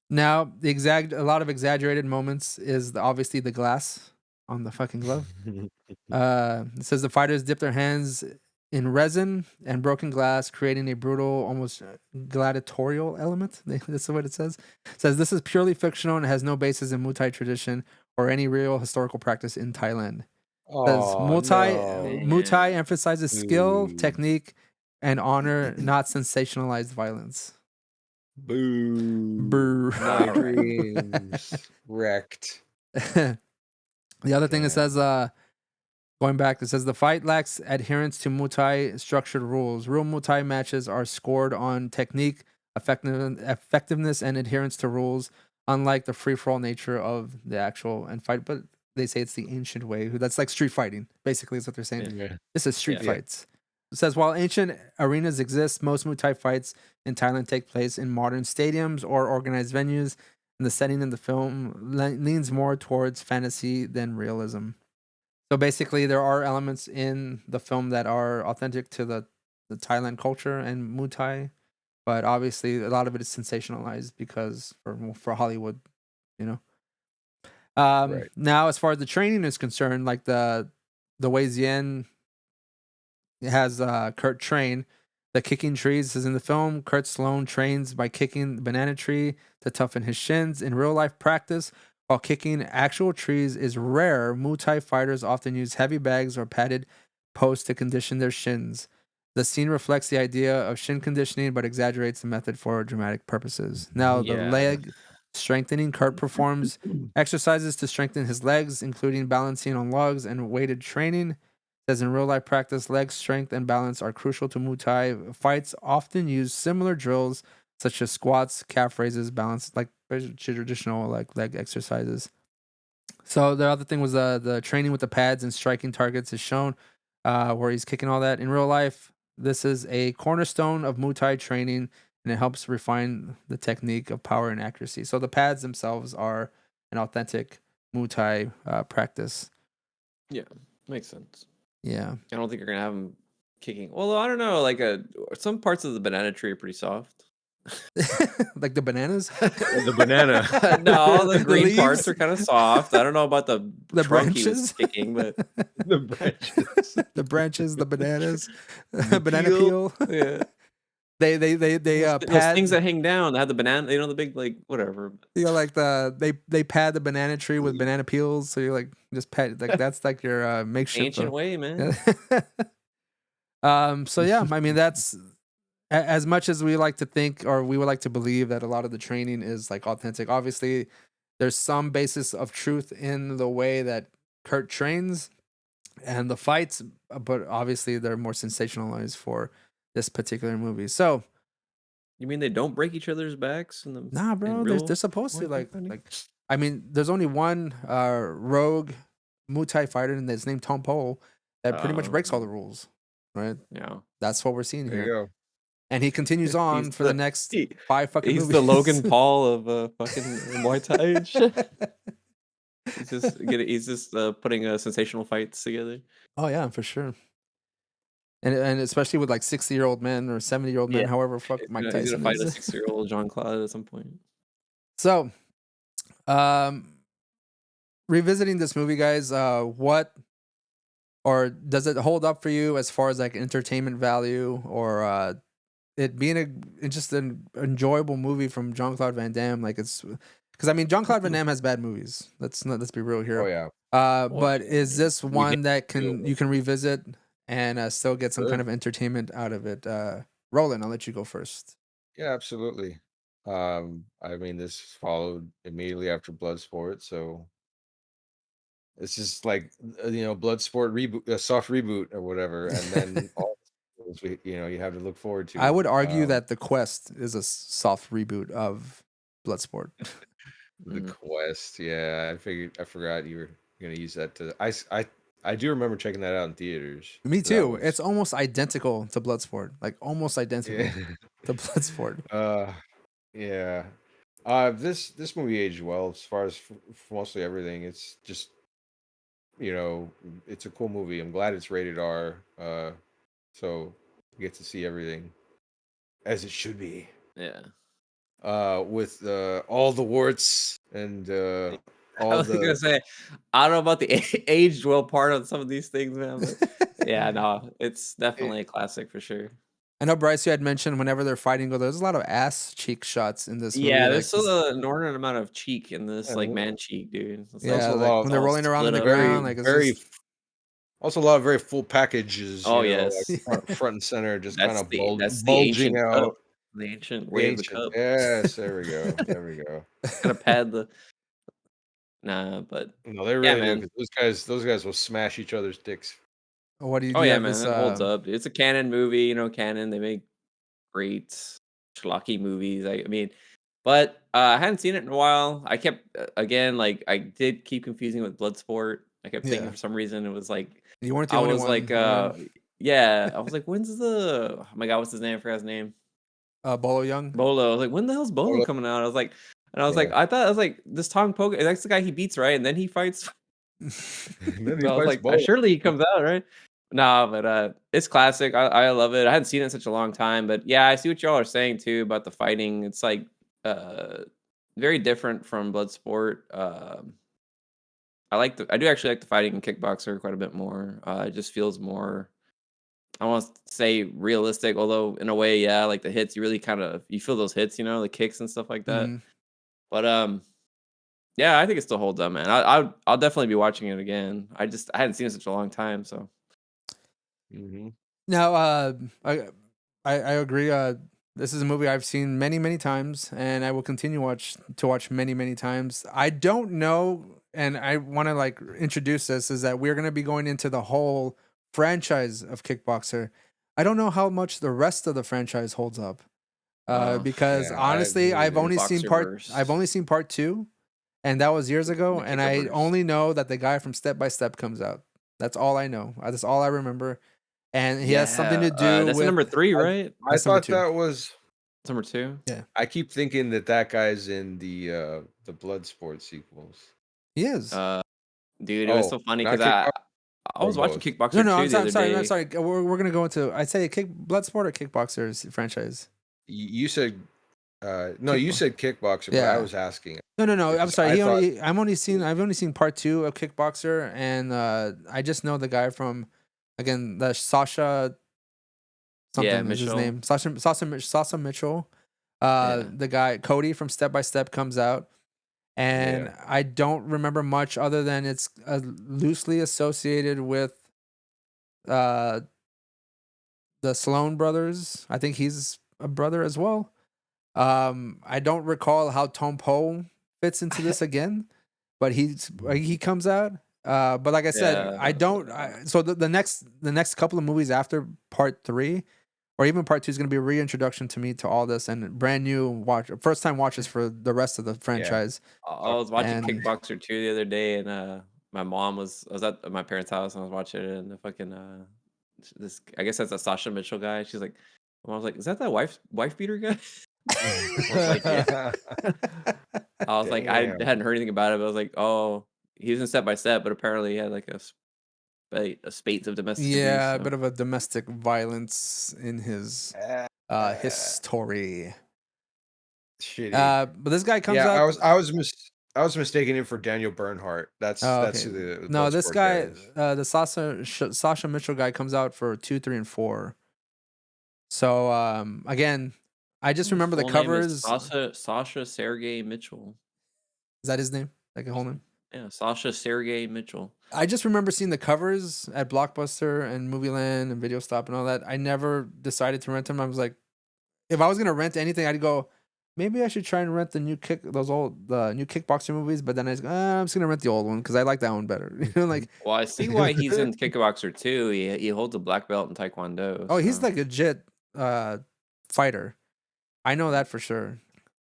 Now a lot of exaggerated moments is obviously the glass on the fucking glove. It says the fighters dip their hands in resin and broken glass, creating a brutal, almost gladiatorial element. That's what it says. It says this is purely fictional and has no basis in Muay Thai tradition or any real historical practice in Thailand. It says Oh Muay Thai Man. emphasizes skill, Boo. technique, and honor, not sensationalized violence. Boo. Brr. My All right. dreams wrecked. The other thing it Yeah. says, going back, it says the fight lacks adherence to Muay Thai structured rules. Real Muay Thai matches are scored on technique, effectiveness, and adherence to rules, unlike the free for all nature of the actual and fight. But they say it's the ancient way. That's like street fighting, basically, is what they're saying. Yeah. Yeah. This is street Yeah. fights. It says while ancient arenas exist, most Muay Thai fights in Thailand take place in modern stadiums or organized venues. And the setting in the film leans more towards fantasy than realism. So basically, there are elements in the film that are authentic to the Thailand culture and Muay Thai, but obviously a lot of it is sensationalized because for Hollywood, you know. Right. Now, as far as the training is concerned, like the way Zien has Kurt train, the kicking trees is in the film. Kurt Sloan trains by kicking the banana tree to toughen his shins. In real life practice, while kicking actual trees is rare, Muay Thai fighters often use heavy bags or padded posts to condition their shins. The scene reflects the idea of shin conditioning but exaggerates the method for dramatic purposes. Now, the Yeah. leg strengthening, Kurt performs exercises to strengthen his legs, including balancing on logs and weighted training. Says in real life practice, leg strength and balance are crucial to Muay Thai. Fights often use similar drills such as squats, calf raises, balance, like traditional like leg exercises. So the other thing was the training with the pads and striking targets is shown, where he's kicking all that. In real life, this is a cornerstone of Muay Thai training, and it helps refine the technique of power and accuracy. So the pads themselves are an authentic Muay Thai practice. Yeah. Makes sense. Yeah. I don't think you're gonna have him kicking. Well, I don't know. Like some parts of the banana tree are pretty soft. Like the bananas. The banana. No, all the The green parts leaves? are kind of soft. I don't know about the The trunk he was branches? kicking, but The branches. The branches, the bananas, The banana peel. peel. yeah, They those pad. things that hang down. They have the banana. The big like whatever. Like they pad the banana tree with banana peels, so you're like just pad like that's like your makeshift. Ancient way, man. So yeah, I mean that's as much as we like to think or we would like to believe that a lot of the training is like authentic. Obviously, there's some basis of truth in the way that Kurt trains and the fights, but obviously they're more sensationalized for this particular movie. So You mean they don't break each other's backs in the nah, in bro, real they're supposed to Muay Thai fighting? like. I mean, there's only one rogue Muay Thai fighter, and it's named Tom Pol that pretty much breaks all the rules. right? Yeah. That's what we're seeing There you here. go. And he continues on for the next he- 5 fucking he's movies. the Logan Paul of fucking Muay Thai and shit. He's just putting sensational fights together. Oh yeah, for sure. And especially with like 60-year-old men or 70-year-old men, Yeah. however fuck Mike He's Tyson gonna fight a is. 6-year-old John Claude at some point. So, revisiting this movie, guys, what or does it hold up for you as far as like entertainment value or it being just an enjoyable movie from Jean-Claude Van Damme? Like it's because I mean Jean-Claude Van Damme has bad movies. Let's be real here. Oh yeah. But is this You one that feel you can revisit and still get some kind Sure. of entertainment out of it? Roland, I'll let you go first. Yeah, absolutely. I mean, this followed immediately after Bloodsport, so it's just like Bloodsport reboot, a soft reboot or whatever, and then all the sequels you have to look forward I to. would argue that The Quest is a soft reboot of Bloodsport. The Mhm. Quest, yeah, I forgot you were gonna use that to. I do remember checking that out in theaters. Me That too. was It's almost identical to Bloodsport. Like almost identical yeah. to Bloodsport. Yeah. This movie aged well as far as for mostly everything. It's just it's a cool movie. I'm glad it's rated R. So you get to see everything as it should be. Yeah. With all the warts and I all was gonna the say, I don't know about the aged well part of some of these things, man, but yeah, no, it's definitely a classic for sure. I know Bryce, you had mentioned whenever they're fighting, there's a lot of ass cheek shots in this movie. Yeah, Like, there's still an inordinate amount of cheek in this, like and man cheek, dude. It's like yeah, also a like lot when of they're all rolling around on split the up. ground, like it's very just also a lot of very full packages. Oh Like yes, front and center, just kind of that's the bulging ancient cup, out. the ancient The way of the ancient, cup. yes, there we go, there we go. Gotta pad the but No, they yeah, really do man. because those guys will smash each other's dicks. what do you Oh do? You yeah, have man, this it holds up. It's a canon movie, canon. They make great schlocky movies. I mean, but I hadn't seen it in a while. I kept again, like I did keep confusing with Bloodsport. I kept thinking yeah. for some reason it was like You weren't the I only was one. like, Roland. yeah, I was like, when's the oh my god, what's his name? I forgot his name. Bolo Young. Bolo. I was like, when the hell's Bolo Bolo. coming out? I was like, Yeah. I was like, this Tong Poke, that's the guy he beats, right? And then he fights. And then he I was fights like, Bolo. surely he comes out, right? Nah, but it's classic. I love it. I hadn't seen it in such a long time, but yeah, I see what y'all are saying too about the fighting. It's like very different from Bloodsport. I do actually like the fighting in Kickboxer quite a bit more. It just feels more. I want to say realistic, although in a way, yeah, like the hits, you really you feel those hits, the kicks and stuff like that. Mhm. But yeah, I think it still holds up, man. I'll definitely be watching it again. I hadn't seen it in such a long time, so. Mm-hmm. Now, I agree. This is a movie I've seen many, many times, and I will continue to watch many, many times. I don't know, and I want to like introduce this is that we're gonna be going into the whole franchise of Kickboxer. I don't know how much the rest of the franchise holds up, because Yeah, honestly, me neither. I've only seen part 2, and that was years ago, The and I Kickaverse. only know that the guy from Step by Step comes out. That's all I know. That's all I remember. And he has something to do that's with number 3, I, right? I that's number thought 2. that was. That's number 2. Yeah, I keep thinking that guy's in the Bloodsport sequels. he is. Dude, it was so funny Not because I Kickboxer. I was watching Both. No, Kickboxer no, 2 the other I'm day. sorry. We're gonna go into. I'd say Bloodsport or Kickboxers franchise. You said no. You said Kickboxer, but I Yeah. was asking. No. I'm Because sorry. I I've only seen part 2 of Kickboxer, and I just know the guy from, again, the Sasha. Yeah, Something is his Mitchell. name. Sasha Mitchell. Yeah. The guy Cody from Step by Step comes out. And Yeah. I don't remember much other than it's loosely associated with uh, the Sloan brothers. I think he's a brother as well. I don't recall how Tom Poe fits into this again, but he comes out. But like I said, Yeah. I don't. So the next couple of movies after part 3, or even part 2, is going to be a reintroduction to me to all this and brand new first time watches for the rest of the franchise. I was watching And- Kickboxer 2 the other day, and my mom I was at my parents' house, and I was watching it, and the fucking this I guess that's a Sasha Mitchell guy. She's like, I was like, is that wife beater guy? I was like, yeah. I was like, I Damn. hadn't heard anything about it, but I was like, oh, he was in Step by Step, but apparently he had like a spate of domestic abuse. Yeah, a So. bit of a domestic violence in his history. Shitty. But this guy comes Yeah, out. I was mistaking him for Daniel Bernhardt. That's Oh, that's okay. who the No, this Bloodsport guy, is. the Sasha Mitchell guy, comes out for 2, 3, and 4. So again, I just remember the Full name is covers. Sasha Sergey Mitchell. Is that his name? Like a whole name? Yeah, Sasha Sergey Mitchell. I just remember seeing the covers at Blockbuster and Movie Land and Video Stop and all that. I never decided to rent them. I was like, if I was gonna rent anything, I'd go, maybe I should try and rent the new new Kickboxer movies. But then I'm just gonna rent the old one because I like that one better. You know, like, Well, I see why he's in Kickboxer too. He holds a black belt in Taekwondo. oh, he's so. like a legit fighter. I know that for sure.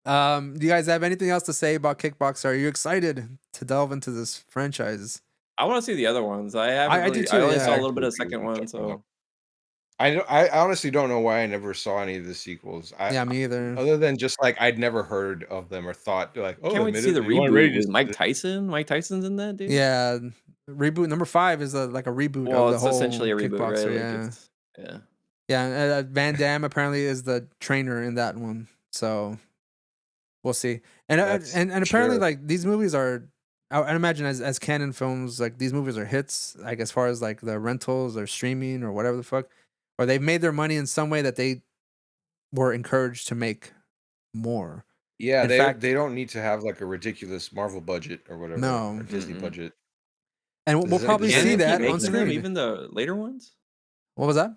Do you guys have anything else to say about Kickboxer? Are you excited to delve into this franchise? I want to see the other ones. I haven't I do really. too, I only yeah. saw a little bit of the Actually, second we one. checked them So out. I honestly don't know why I never saw any of the sequels. Yeah, me either. Other than just like I'd never heard of them or thought like, oh, can't wait to see the admittedly, you want reboot to with Mike Tyson. Mike Tyson's in that, dude. Yeah, reboot number 5 is like a reboot Well, of the it's whole essentially a reboot, Kickboxer. right? Like Yeah, it's, yeah. yeah. Van Damme apparently is the trainer in that one, so we'll see. And That's and apparently, sure. like, these movies are, I imagine as canon films, like these movies are hits. Like as far as like the rentals or streaming or whatever the fuck, or they've made their money in some way that they were encouraged to make more. Yeah, In they fact, they don't need to have like a ridiculous Marvel budget or whatever, no. or Disney Mm-mm. budget. And we'll Does it- probably does see Canon keep that on making them, screen. even the later ones. What was that?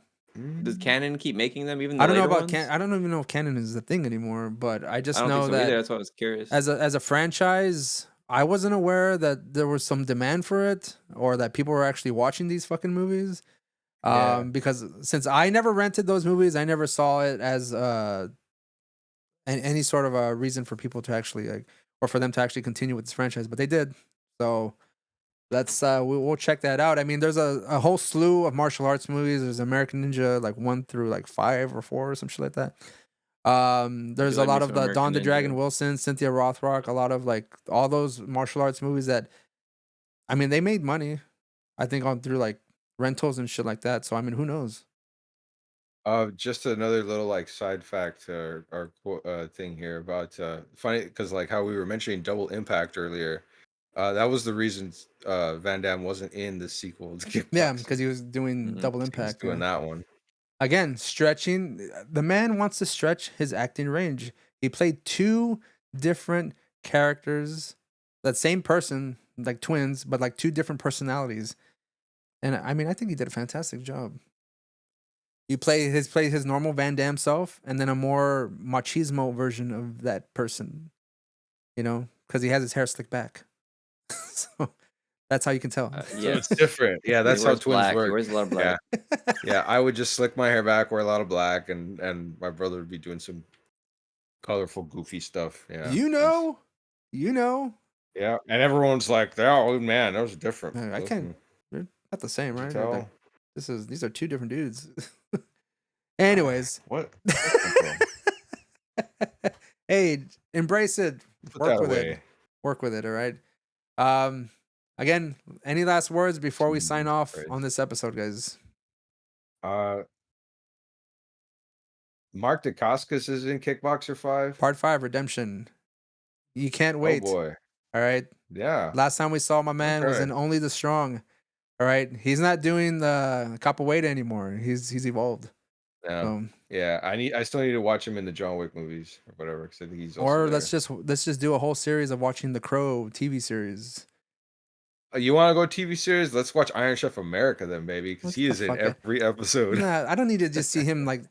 Does Mm. Canon keep making them, even the I don't know later about ones? I don't even know if canon is a thing anymore, but I I just don't know think so that either. That's why I was curious. as a franchise, I wasn't aware that there was some demand for it or that people were actually watching these fucking movies. Yeah. Because since I never rented those movies, I never saw it as any sort of a reason for people to actually like, or for them to actually continue with this franchise, but they did. So let's we'll check that out. I mean, there's a whole slew of martial arts movies. There's American Ninja, like 1 through like 5 or 4 or some shit like that. There's a like me lot of some the American Dawn the Dragon Ninja. Wilson, Cynthia Rothrock, a lot of like all those martial arts movies that, I mean, they made money, I think, on through like rentals and shit like that. So I mean, who knows? Just another little like side fact or thing here about funny because like how we were mentioning Double Impact earlier. That was the reason Van Damme wasn't in the sequel to Kickboxer. Yeah, because he was doing Mhm. Double He was Impact. doing Yeah. that one. Again, stretching. The man wants to stretch his acting range. He played 2 different characters, that same person, like twins, but like 2 different personalities. And I mean, I think he did a fantastic job. You play his normal Van Damme self, and then a more machismo version of that person. You know, because he has his hair slicked back. So that's how you can tell. So Yeah. it's different. Yeah, that's He how wears twins black. He work. wears a lot of Yeah, black. yeah. I would just slick my hair back, wear a lot of black, and my brother would be doing some colorful, goofy stuff. Yeah, You know. yeah. And everyone's like, "Oh man, that was different." I can't. They're not the same, right? They're like, Tell. these are 2 different dudes. Anyways, What? hey, embrace it. Put Work that with away. it. Work with it. All right. Again, any last words before we sign off Right. on this episode, guys? Mark Dacascos is in Kickboxer 5. Part 5, Redemption. You can't Oh wait. boy. All right. Yeah. Last time we saw my man was Okay. in Only the Strong. All right. He's not doing the capoeira anymore. He's evolved. Yeah. So, Yeah. I still need to watch him in the John Wick movies or whatever because I think he's also or there. let's just do a whole series of watching the Crow TV series. You want to go TV series? Let's watch Iron Chef America then, baby, because What he the is in fuck? every episode. Nah, I don't need to just see him like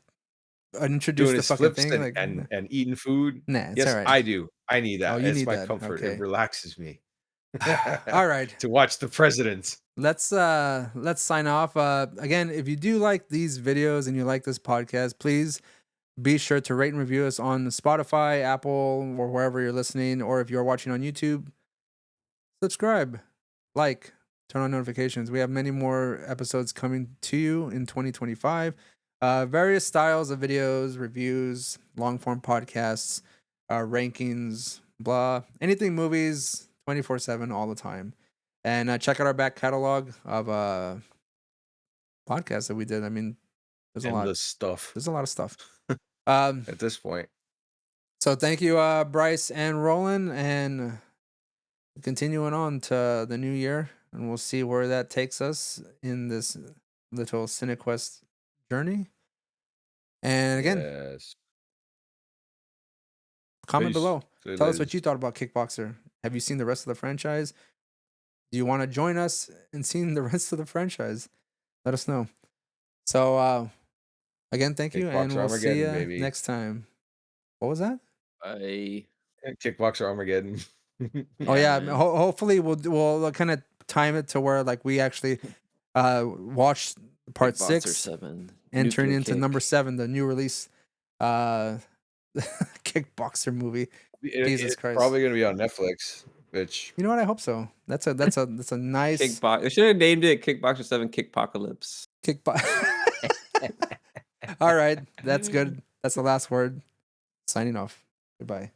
introduce Doing the his fucking flips thing. Like, and eating food. nah, it's Yes, all right. I do. I need that. Oh, you It's need my that. comfort. Okay. It relaxes me. All right. To watch the presidents. Let's sign off. Again, if you do like these videos and you like this podcast, please be sure to rate and review us on Spotify, Apple, or wherever you're listening. Or if you're watching on YouTube, subscribe, like, turn on notifications. We have many more episodes coming to you in 2025. Various styles of videos, reviews, long form podcasts, rankings, blah, anything movies, 24/7 all the time. And check out our back catalog of podcasts that we did. I mean, there's a lot. Endless stuff There's a lot of stuff. at this point. So thank you, Bryce and Roland, and continuing on to the new year, and we'll see where that takes us in this little CineQuest journey. And again, Yes. comment Peace. below. See you Tell us later. what you thought about Kickboxer. Have you seen the rest of the franchise? Do you want to join us in seeing the rest of the franchise? Let us know. So again, thank you, and Kickboxer we'll see you Armageddon, baby. next time. What was that? Kickboxer Armageddon. Oh yeah, man. hopefully we'll kind of time it to where like we actually watch part Kickboxer 6 7. and turn Nuclear into Kick. number 7, the new release Kickboxer movie. Jesus It's Christ. probably gonna be on Netflix, which You know what? I hope so. That's a nice Kickbox. They should have named it Kickboxer 7 Kickpocalypse. kickbox. All right, that's good. That's the last word. Signing off. Goodbye.